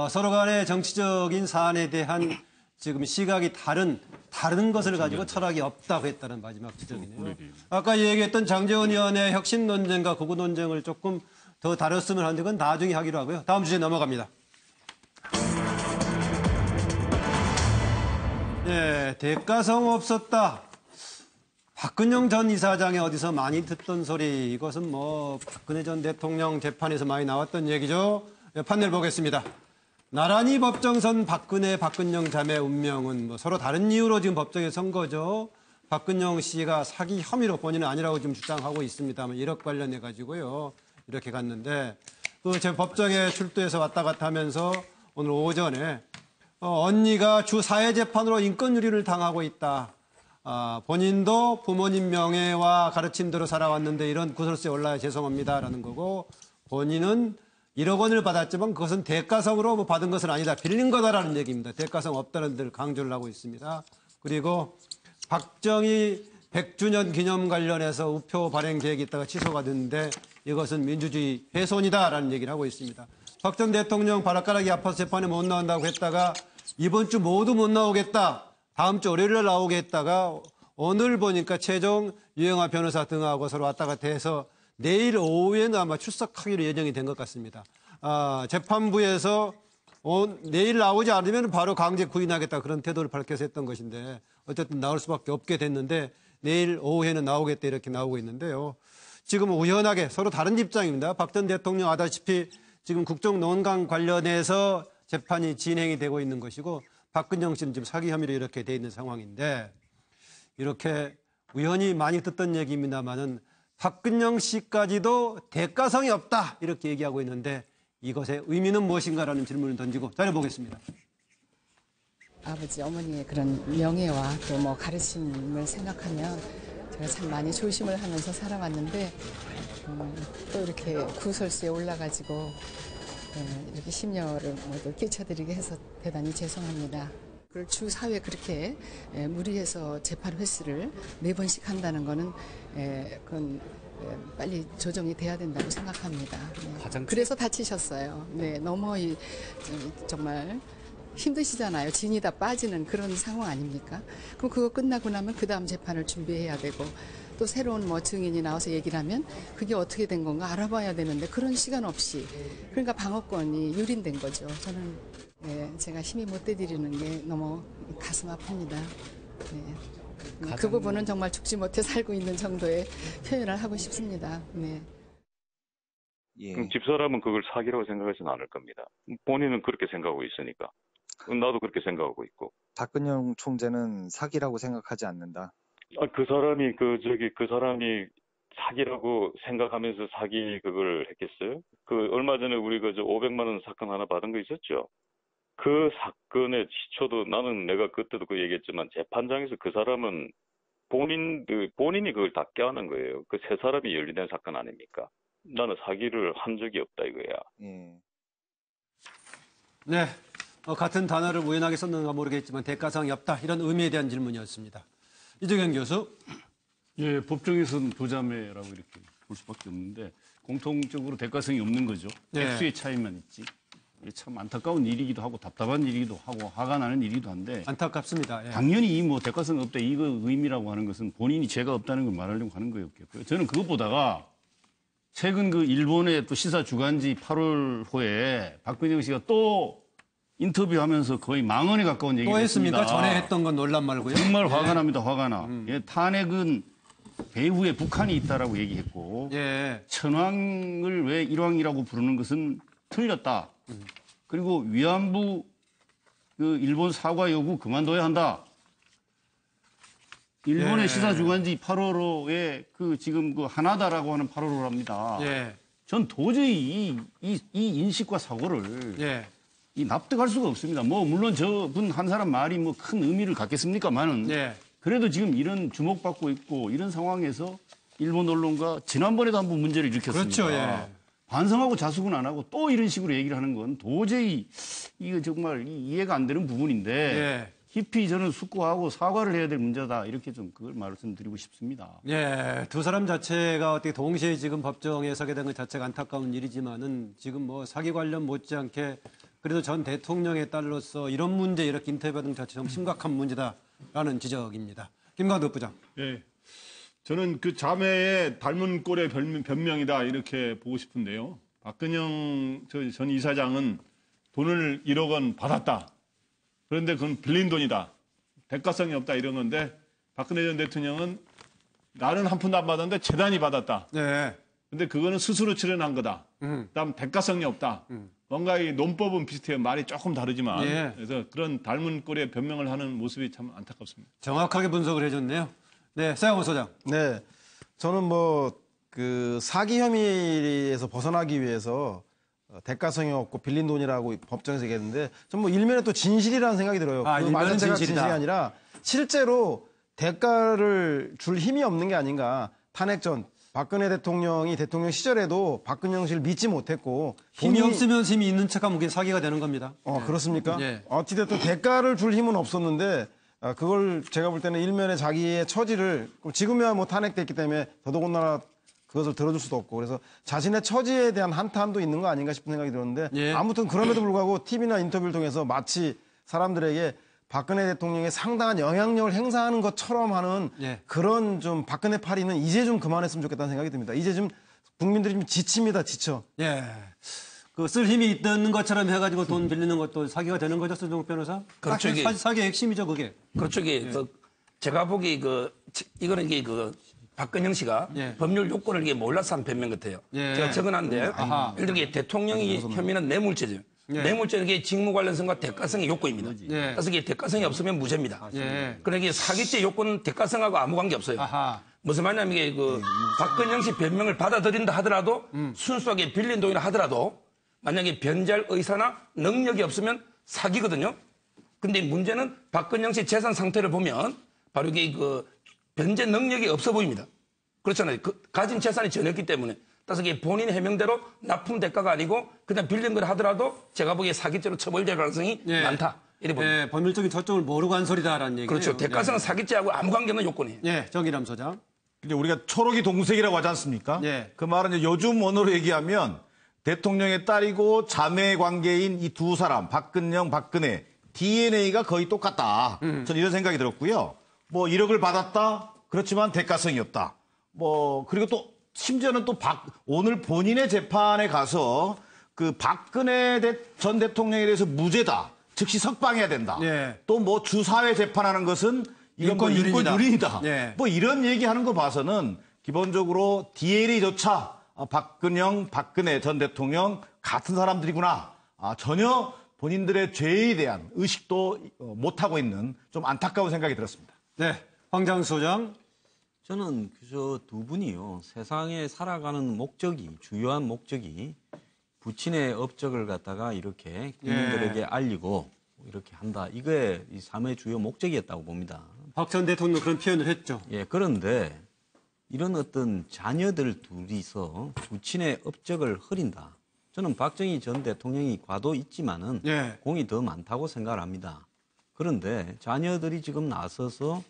서로 간의 정치적인 사안에 대한 지금 시각이 다른 것을 가지고 철학이 없다고 했다는 마지막 지적이네요. 아까 얘기했던 장제원 의원의 혁신 논쟁과 극우 논쟁을 조금 더 다뤘으면 하는데 그건 나중에 하기로 하고요. 다음 주제 넘어갑니다. 대가성 없었다. 박근영 전 이사장이 어디서 많이 듣던 소리. 이것은 뭐 박근혜 전 대통령 재판에서 많이 나왔던 얘기죠. 판넬 보겠습니다. 나란히 법정선 박근영 자매 운명은 뭐 서로 다른 이유로 지금 법정에 선 거죠. 박근영 씨가 사기 혐의로 본인은 아니라고 지금 주장하고 있습니다만 1억 관련해 가지고요. 이렇게 갔는데 제 법정에 출두해서 왔다 갔다 하면서 오늘 오전에 언니가 주 사회재판으로 인권유린을 당하고 있다. 본인도 부모님 명예와 가르침대로 살아왔는데 이런 구설수에 올라야 죄송합니다라는 거고 본인은 1억 원을 받았지만 그것은 대가성으로 뭐 받은 것은 아니다. 빌린 거다라는 얘기입니다. 대가성 없다는 데 강조를 하고 있습니다. 그리고 박정희 100주년 기념 관련해서 우표 발행 계획이 있다가 취소가 됐는데 이것은 민주주의 훼손이다라는 얘기를 하고 있습니다. 박 전 대통령 바락가락이 아파서 재판에 못 나온다고 했다가 이번 주 모두 못 나오겠다. 다음 주 월요일에 나오게 했다가 오늘 보니까 최종 유영하 변호사 등하고 서로 왔다 갔다 해서 내일 오후에는 아마 출석하기로 예정이 된 것 같습니다. 재판부에서 내일 나오지 않으면 바로 강제 구인하겠다 그런 태도를 밝혀서 했던 것인데 어쨌든 나올 수밖에 없게 됐는데 내일 오후에는 나오겠다 이렇게 나오고 있는데요. 지금 우연하게 서로 다른 입장입니다. 박 전 대통령 아다시피 지금 국정농단 관련해서 재판이 진행이 되고 있는 것이고 박근영 씨는 지금 사기 혐의로 이렇게 돼 있는 상황인데 이렇게 우연히 많이 듣던 얘기입니다만은 박근영 씨까지도 대가성이 없다 이렇게 얘기하고 있는데 이것의 의미는 무엇인가라는 질문을 던지고 잘해보겠습니다. 아버지 어머니의 그런 명예와 또 뭐 가르침을 생각하면 제가 참 많이 조심을 하면서 살아왔는데 또 이렇게 구설수에 올라가지고 이렇게 심려를 모두 끼쳐드리게 해서 대단히 죄송합니다. 주 4회 그렇게 무리해서 재판 횟수를 4번씩 한다는 거는 그건 빨리 조정이 돼야 된다고 생각합니다. 그래서 다치셨어요. 너무 정말 힘드시잖아요. 진이 다 빠지는 그런 상황 아닙니까? 그럼 그거 끝나고 나면 그 다음 재판을 준비해야 되고 또 새로운 증인이 나와서 얘기를 하면 그게 어떻게 된 건가 알아봐야 되는데 그런 시간 없이 그러니까 방어권이 유린된 거죠. 저는 제가 힘이 못 대드리는 게 너무 가슴 아픕니다. 그 부분은 정말 죽지 못해 살고 있는 정도의 표현을 하고 싶습니다. 집사람은 그걸 사기라고 생각하지는 않을 겁니다. 본인은 그렇게 생각하고 있으니까. 나도 그렇게 생각하고 있고. 박근영 총재는 사기라고 생각하지 않는다. 그 사람이 사기라고 생각하면서 사기 그걸 했겠어요? 얼마 전에 우리 500만 원 사건 하나 받은 거 있었죠? 그 사건의 시초도 내가 그때도 그 얘기했지만 재판장에서 그 사람은 본인이 그걸 다 껴안은 거예요. 그 세 사람이 연루된 사건 아닙니까? 나는 사기를 한 적이 없다 이거야. 네, 같은 단어를 우연하게 썼는가 모르겠지만 대가성이 없다 이런 의미에 대한 질문이었습니다. 이정현 교수. 예, 법정에서는 도자매라고 이렇게 볼 수밖에 없는데 공통적으로 대가성이 없는 거죠. 예. 액수의 차이만 있지. 이게 참 안타까운 일이기도 하고 답답한 일이기도 하고 화가 나는 일이기도 한데 안타깝습니다. 예. 당연히 이 뭐 대가성 없다 이거 의미라고 하는 것은 본인이 죄가 없다는 걸 말하려고 하는 거였겠고요. 저는 그것보다가 최근 그 일본의 또 시사 주간지 8월호에 박근영 씨가 또 인터뷰하면서 거의 망언에 가까운 얘기를 또 했습니까? 했습니다. 전에 했던 건 논란 말고요. 정말 화가 예. 납니다. 화가 나. 예, 탄핵은 배후에 북한이 있다라고 얘기했고 예. 천황을 왜 일왕이라고 부르는 것은 틀렸다. 그리고 위안부 그 일본 사과 요구 그만둬야 한다. 일본의 예. 시사주간지 8월호에 그 지금 그 하나다라고 하는 8월호랍니다. 예. 전 도저히 이 인식과 사고를 예. 이 납득할 수가 없습니다. 뭐 물론 저분 한 사람 말이 뭐 큰 의미를 갖겠습니까만은 예. 그래도 지금 이런 주목받고 있고 이런 상황에서 일본 언론과 지난번에도 한번 문제를 일으켰습니다. 그렇죠. 예. 반성하고 자숙은 안 하고 또 이런 식으로 얘기를 하는 건 도저히 이거 정말 이해가 안 되는 부분인데 예. 깊이 저는 숙고하고 사과를 해야 될 문제다 이렇게 좀 그걸 말씀드리고 싶습니다. 예, 두 사람 자체가 어떻게 동시에 지금 법정에 서게 된 것 자체가 안타까운 일이지만은 지금 뭐 사기 관련 못지않게 그래도 전 대통령의 딸로서 이런 문제 이렇게 인터뷰하는 자체 좀 심각한 문제다라는 지적입니다. 김광덕 부장. 예. 저는 그 자매의 닮은 꼴의 변명이다 이렇게 보고 싶은데요. 박근영 전 이사장은 돈을 1억 원 받았다. 그런데 그건 빌린 돈이다. 대가성이 없다 이런 건데 박근혜 전 대통령은 나는 한 푼도 안 받았는데 재단이 받았다. 네. 근데 그거는 스스로 출연한 거다. 그다음 대가성이 없다. 뭔가 이 논법은 비슷해요. 말이 조금 다르지만. 예. 그래서 그런 닮은 꼴의 변명을 하는 모습이 참 안타깝습니다. 정확하게 분석을 해줬네요. 네, 서양호 소장. 네, 저는 뭐 그 사기 혐의에서 벗어나기 위해서 대가성이 없고 빌린 돈이라고 법정에서 얘기했는데 전 뭐 일면에 또 진실이라는 생각이 들어요. 아, 그 말 일면은 자체가 진실이다. 진실이 아니라 실제로 대가를 줄 힘이 없는 게 아닌가. 탄핵 전 박근혜 대통령이 대통령 시절에도 박근영 씨를 믿지 못했고 힘이 없으면 힘이 있는 척하면 그게 사기가 되는 겁니다. 그렇습니까? 예. 어찌됐든 대가를 줄 힘은 없었는데 그걸 제가 볼 때는 일면에 자기의 처지를 지금이야 뭐 탄핵됐기 때문에 더더군다나 그것을 들어줄 수도 없고 그래서 자신의 처지에 대한 한탄도 있는 거 아닌가 싶은 생각이 들었는데 예. 아무튼 그럼에도 불구하고 TV나 인터뷰를 통해서 마치 사람들에게 박근혜 대통령의 상당한 영향력을 행사하는 것처럼 하는 예. 그런 좀 박근혜 파리는 이제 좀 그만했으면 좋겠다는 생각이 듭니다. 이제 좀 국민들이 좀 지칩니다. 지쳐. 예. 그 쓸 힘이 있는 것처럼 해가지고 돈 빌리는 것도 사기가 되는 거죠, 손정욱 변호사? 그렇죠. 딱 사기의 핵심이죠, 그게. 그렇죠. 제가 보기 이거는 이게 박근영 씨가 법률 요건을 이게 몰라서 한 변명 같아요. 예. 제가 적어놨는데 아하. 예를 들어 대통령이 혐의는 뇌물죄죠. 예. 뇌물죄는 이게 직무 관련성과 대가성의 요건입니다. 예. 그래서 이게 대가성이 없으면 무죄입니다. 예. 그러니까 이게 사기죄 요건은 대가성하고 아무 관계 없어요. 아하. 무슨 말이냐면 이게 박근영 씨 변명을 받아들인다 하더라도 순수하게 빌린 돈이라 하더라도 만약에 변제할 의사나 능력이 없으면 사기거든요. 근데 문제는 박근영 씨 재산 상태를 보면 바로 이게 변제 능력이 없어 보입니다. 그렇잖아요. 가진 재산이 전혀 없기 때문에. 따라서 이게 본인 해명대로 납품 대가가 아니고 그냥 빌린 걸 하더라도 제가 보기에 사기죄로 처벌될 가능성이 많다. 이래 봅니다. 예, 법률적인 초점을 모르고 한 소리다라는 얘기예요. 그렇죠. 대가성은 사기죄하고 아무 관계없는 요건이에요. 예, 정의람 소장. 근데 우리가 초록이 동색이라고 하지 않습니까? 예. 그 말은 이제 요즘 언어로 얘기하면 대통령의 딸이고 자매 관계인 이 두 사람, 박근영, 박근혜, DNA가 거의 똑같다. 저는 이런 생각이 들었고요. 뭐 1억을 받았다. 그렇지만 대가성이 없다. 뭐 그리고 또 심지어는 또 오늘 본인의 재판에 가서 그 박근혜 전 대통령에 대해서 무죄다. 즉시 석방해야 된다. 예. 또 뭐 주사회 재판하는 것은 이건 뭐 인권 유린이다. 예. 뭐 이런 얘기하는 거 봐서는 기본적으로 DNA조차 박근영, 박근혜 전 대통령 같은 사람들이구나. 전혀 본인들의 죄에 대한 의식도 못하고 있는 좀 안타까운 생각이 들었습니다. 네, 황장 소장. 저는 저 두 분이요. 세상에 살아가는 목적이, 주요한 목적이 부친의 업적을 갖다가 이렇게 국민들에게 알리고 이렇게 한다. 이게 이 삶의 주요 목적이었다고 봅니다. 박 전 대통령 그런 표현을 했죠. 예, 그런데 이런 어떤 자녀들 둘이서 부친의 업적을 흐린다. 저는 박정희 전 대통령이 과도 있지만은 공이 더 많다고 생각을 합니다. 그런데 자녀들이 지금 나서서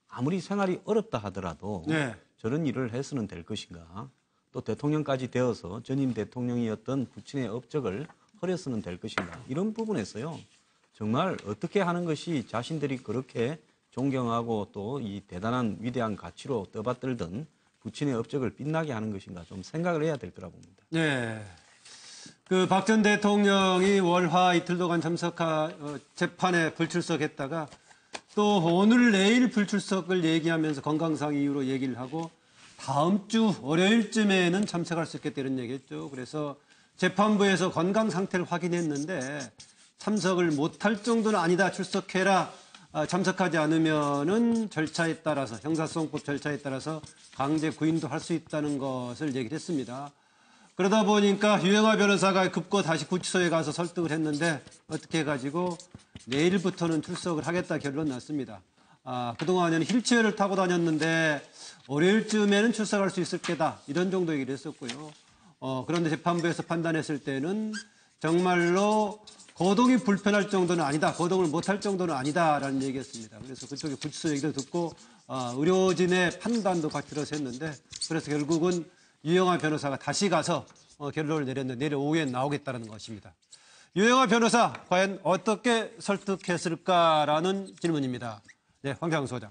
아무리 생활이 어렵다 하더라도 저런 일을 해서는 될 것인가? 또 대통령까지 되어서 전임 대통령이었던 부친의 업적을 허려서는 될 것인가? 이런 부분에서요. 정말 어떻게 하는 것이 자신들이 그렇게 존경하고 또 이 대단한 위대한 가치로 떠받들던 부친의 업적을 빛나게 하는 것인가 좀 생각을 해야 될 거라고 봅니다. 네. 그 박 전 대통령이 월화 이틀 동안 재판에 불출석했다가 또 오늘 내일 불출석을 얘기하면서 건강상 이유로 얘기를 하고 다음 주 월요일쯤에는 참석할 수 있겠다 이런 얘기했죠. 그래서 재판부에서 건강 상태를 확인했는데 참석을 못할 정도는 아니다. 출석해라. 참석하지 않으면은 절차에 따라서 형사소송법 절차에 따라서 강제 구인도 할 수 있다는 것을 얘기를 했습니다. 그러다 보니까 유영하 변호사가 급고 다시 구치소에 가서 설득을 했는데 어떻게 해가지고 내일부터는 출석을 하겠다 결론 났습니다. 그동안에는 휠체어를 타고 다녔는데 월요일쯤에는 출석할 수 있을 게다 이런 정도 얘기를 했었고요. 그런데 재판부에서 판단했을 때는 정말로 거동이 불편할 정도는 아니다. 거동을 못할 정도는 아니다라는 얘기였습니다. 그래서 그쪽에 구치소 얘기도 듣고 의료진의 판단도 같이 들어서 했는데 그래서 결국은 유영하 변호사가 다시 가서 결론을 내렸는데 내일 오후에 나오겠다는 것입니다. 유영하 변호사 과연 어떻게 설득했을까라는 질문입니다. 네, 황장훈 소장.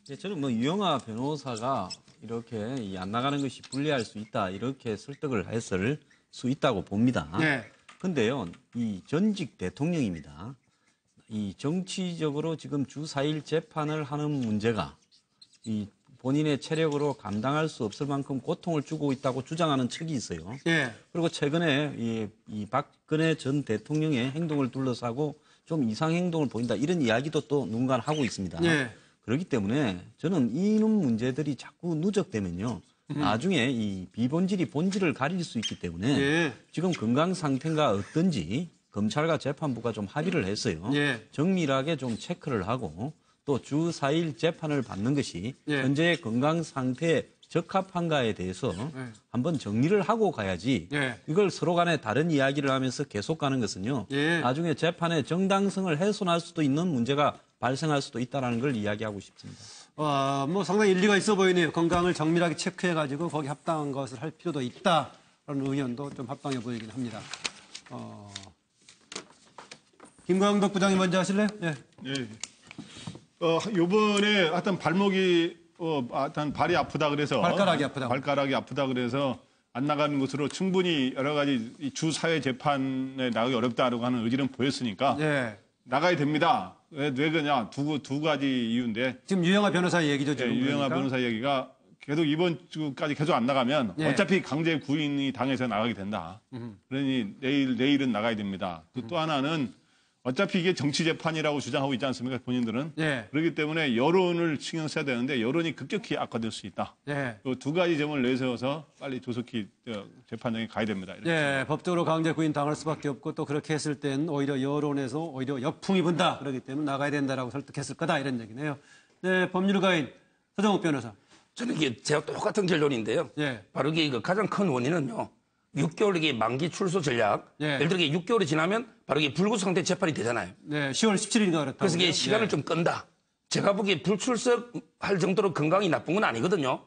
네, 저는 뭐 유영하 변호사가 이렇게 안 나가는 것이 불리할 수 있다 이렇게 설득을 했을 수 있다고 봅니다. 네. 근데요, 이 전직 대통령입니다. 이 정치적으로 지금 주 4일 재판을 하는 문제가 이 본인의 체력으로 감당할 수 없을 만큼 고통을 주고 있다고 주장하는 측이 있어요. 그리고 최근에 이 박근혜 전 대통령의 행동을 둘러싸고 좀 이상 행동을 보인다 이런 이야기도 또 누군가 하고 있습니다. 그렇기 때문에 저는 이런 문제들이 자꾸 누적되면요. 나중에 이 비본질이 본질을 가릴 수 있기 때문에 지금 건강 상태가 어떤지 검찰과 재판부가 좀 합의를 했어요. 정밀하게 좀 체크를 하고 또 주 4일 재판을 받는 것이 현재의 건강 상태에 적합한가에 대해서 한번 정리를 하고 가야지 이걸 서로 간에 다른 이야기를 하면서 계속 가는 것은요. 나중에 재판의 정당성을 훼손할 수도 있는 문제가 발생할 수도 있다는 걸 이야기하고 싶습니다. 뭐 상당히 일리가 있어 보이네요. 건강을 정밀하게 체크해가지고 거기 합당한 것을 할 필요도 있다라는 의견도 좀 합당해 보이긴 합니다. 김광덕 부장님 먼저 하실래요? 네. 요번에 하여튼 발목이 하여튼 발이 아프다 그래서 발가락이 아프다 그래서 안 나가는 것으로 충분히 여러 가지 주 사회 재판에 나가기 어렵다라고 하는 의지는 보였으니까 나가야 됩니다. 왜 그러냐 두 가지 이유인데 지금 유영하 변호사 얘기죠. 지금 유영하 변호사 얘기가 계속 이번 주까지 계속 안 나가면 어차피 강제 구인이 당해서 나가게 된다. 그러니 내일은 나가야 됩니다. 또 하나는 어차피 이게 정치 재판이라고 주장하고 있지 않습니까? 본인들은. 그렇기 때문에 여론을 신경 써야 되는데 여론이 급격히 악화될 수 있다. 이 두 가지 점을 내세워서 빨리 조속히 재판장에 가야 됩니다. 법적으로 강제 구인 당할 수밖에 없고 또 그렇게 했을 땐 오히려 여론에서 오히려 역풍이 분다. 그렇기 때문에 나가야 된다라고 설득했을 거다. 이런 얘기네요. 네, 법률가인 서정욱 변호사. 저는 이게 제가 똑같은 결론인데요. 바로 이게 가장 큰 원인은요. 6개월 이게 만기 출소 전략. 예를 들어 이게 6개월이 지나면 바로 이게 불구속 상태 재판이 되잖아요. 10월 17일인가 그렇다고. 그래서 이게 시간을 좀 끈다. 제가 보기에 불출석할 정도로 건강이 나쁜 건 아니거든요.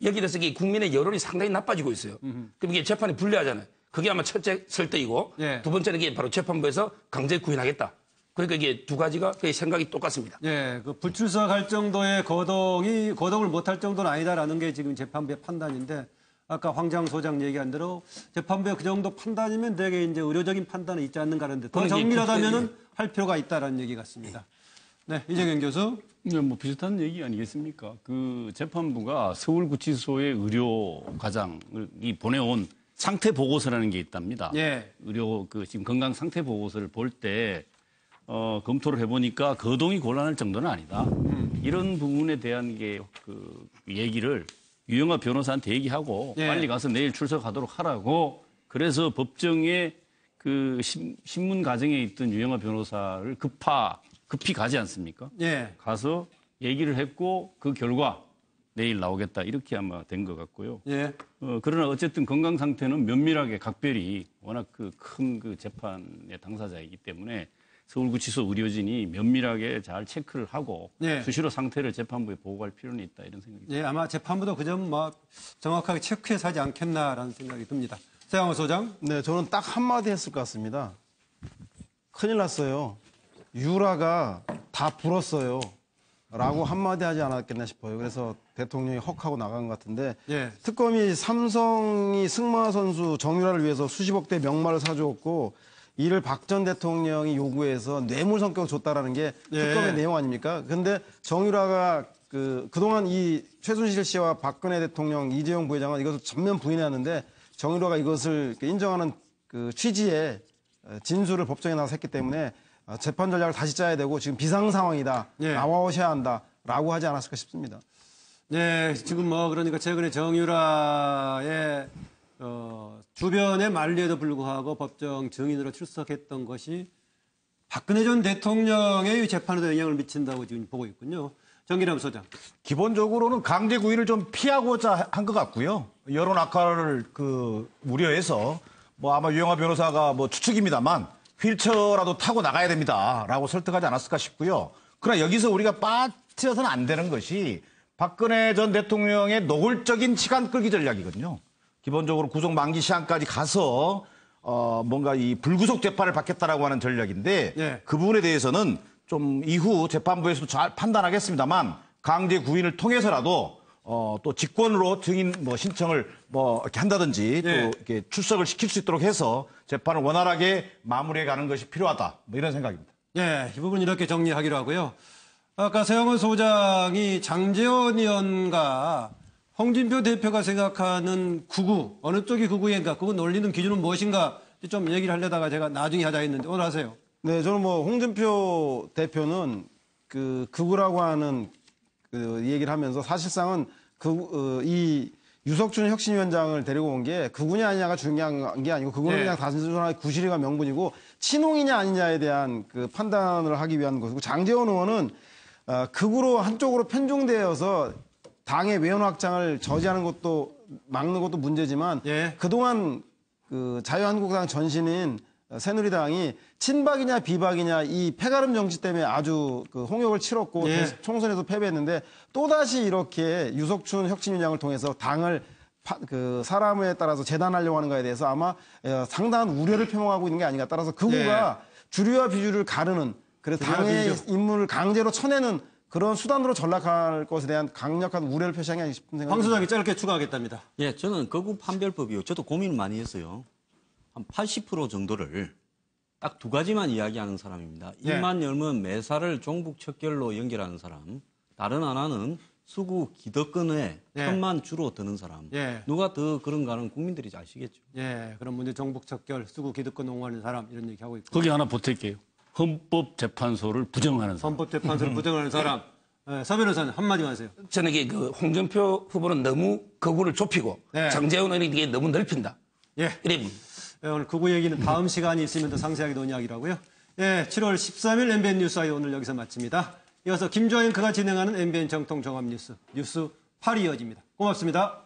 여기 대해서 이게 국민의 여론이 상당히 나빠지고 있어요. 그럼 이게 재판이 불리하잖아요. 그게 아마 첫째 설득이고 두 번째는 이게 바로 재판부에서 강제 구인하겠다. 그러니까 이게 두 가지가 생각이 똑같습니다. 그 불출석할 정도의 거동을 못할 정도는 아니다라는 게 지금 재판부의 판단인데 아까 황장 소장 얘기한 대로 재판부의 그 정도 판단이면 되게 이제 의료적인 판단은 있지 않는가 하는데 더 정밀하다면은 할 필요가 있다라는 얘기 같습니다. 네, 이정현 교수. 네, 뭐 비슷한 얘기 아니겠습니까? 그 재판부가 서울구치소의 의료과장이 보내온 상태 보고서라는 게 있답니다. 지금 건강 상태 보고서를 볼 때 검토를 해보니까 거동이 곤란할 정도는 아니다. 이런 부분에 대한 그 얘기를 유영하 변호사한테 얘기하고 빨리 가서 내일 출석하도록 하라고 그래서 법정에 그 신문 과정에 있던 유영하 변호사를 급히 가지 않습니까? 가서 얘기를 했고 그 결과 내일 나오겠다 이렇게 아마 된 것 같고요. 예. 그러나 어쨌든 건강 상태는 면밀하게 각별히 워낙 큰 재판의 당사자이기 때문에 서울구치소 의료진이 면밀하게 잘 체크를 하고 예. 수시로 상태를 재판부에 보고할 필요는 있다 이런 생각입니다. 예, 아마 재판부도 그 점 정확하게 체크해서 하지 않겠나라는 생각이 듭니다. 세양호 소장. 네, 저는 딱 한마디 했을 것 같습니다. 큰일 났어요. 유라가 다 불었어요. 라고 한마디 하지 않았겠나 싶어요. 그래서 대통령이 헉하고 나간 것 같은데 예. 특검이 삼성이 승마 선수 정유라를 위해서 수십억대 명마를 사주었고 이를 박 전 대통령이 요구해서 뇌물 성격을 줬다라는 게 특검의 내용 아닙니까? 근데 정유라가 그동안 이 최순실 씨와 박근혜 대통령, 이재용 부회장은 이것을 전면 부인했는데 정유라가 이것을 인정하는 취지의 진술을 법정에 나와서 했기 때문에 재판 전략을 다시 짜야 되고 지금 비상 상황이다. 나와오셔야 한다라고 하지 않았을까 싶습니다. 네, 지금 그러니까 최근에 정유라의 주변의 만류에도 불구하고 법정 증인으로 출석했던 것이 박근혜 전 대통령의 재판에도 영향을 미친다고 지금 보고 있군요. 정기남 소장. 기본적으로는 강제 구인을 좀 피하고자 한 것 같고요. 여론 악화를 우려해서 아마 유영하 변호사가 추측입니다만 휠체어라도 타고 나가야 됩니다라고 설득하지 않았을까 싶고요. 그러나 여기서 우리가 빠져서는 안 되는 것이 박근혜 전 대통령의 노골적인 시간 끌기 전략이거든요. 기본적으로 구속 만기 시한까지 가서 뭔가 이 불구속 재판을 받겠다라고 하는 전략인데 그 부분에 대해서는 좀 이후 재판부에서도 잘 판단하겠습니다만 강제 구인을 통해서라도 또 직권으로 증인 신청을 이렇게 한다든지 또 이렇게 출석을 시킬 수 있도록 해서 재판을 원활하게 마무리해 가는 것이 필요하다. 이런 생각입니다. 예, 이 부분 이렇게 정리하기로 하고요. 아까 세영원 소장이 장제원 의원과 홍준표 대표가 생각하는 극우, 어느 쪽이 극우인가, 그거 놀리는 기준은 무엇인가 좀 얘기를 하려다가 제가 나중에 하자 했는데 오늘 하세요. 네, 저는 홍준표 대표는 극우라고 하는 얘기를 하면서 사실상은 이 유석춘 혁신위원장을 데리고 온 게 극우냐 아니냐가 중요한 게 아니고 그거는 그냥 단순하게 구실이가 명분이고 친홍이냐 아니냐에 대한 판단을 하기 위한 것이고 장제원 의원은 극우로 한쪽으로 편중되어서 당의 외연 확장을 저지하는 것도 막는 것도 문제지만 그동안 자유한국당 전신인 새누리당이 친박이냐 비박이냐 이 패가름 정치 때문에 아주 홍역을 치렀고 총선에서 패배했는데 또다시 이렇게 유석춘 혁신위원장을 통해서 당을 사람에 따라서 재단하려고 하는 것에 대해서 아마 상당한 우려를 표명하고 있는 게 아닌가. 따라서 극우가 주류와 비주류를 가르는 그래서 당의 인물을 강제로 쳐내는 그런 수단으로 전락할 것에 대한 강력한 우려를 표시하기 아닌가 싶은 생각입니다. 황 소장이 짧게 추가하겠답니다. 예, 저는 극우 판별법이요. 저도 고민을 많이 했어요. 한 80% 정도를 딱 두 가지만 이야기하는 사람입니다. 입만 열면 매사를 종북 척결로 연결하는 사람. 다른 하나는 수구 기득권에 편만 주로 드는 사람. 누가 더 그런가는 국민들이 아시겠죠. 예, 그럼 문제 종북 척결, 수구 기득권 옹호하는 사람 이런 얘기하고 있고. 거기 하나 보탤게요. 헌법재판소를 부정하는 사람. 헌법재판소를 부정하는 사람. 서 변호사는 한마디만 하세요. 저는 이게 홍준표 후보는 너무 거구를 좁히고 장제원 의원이 이게 너무 넓힌다. 이래. 오늘 극우 얘기는 다음 시간이 있으면 더 상세하게 논의하기로 하고요. 7월 13일 MBN 뉴스아이 오늘 여기서 마칩니다. 이어서 김조한 그가 진행하는 MBN 정통 종합 뉴스 8이 이어집니다. 고맙습니다.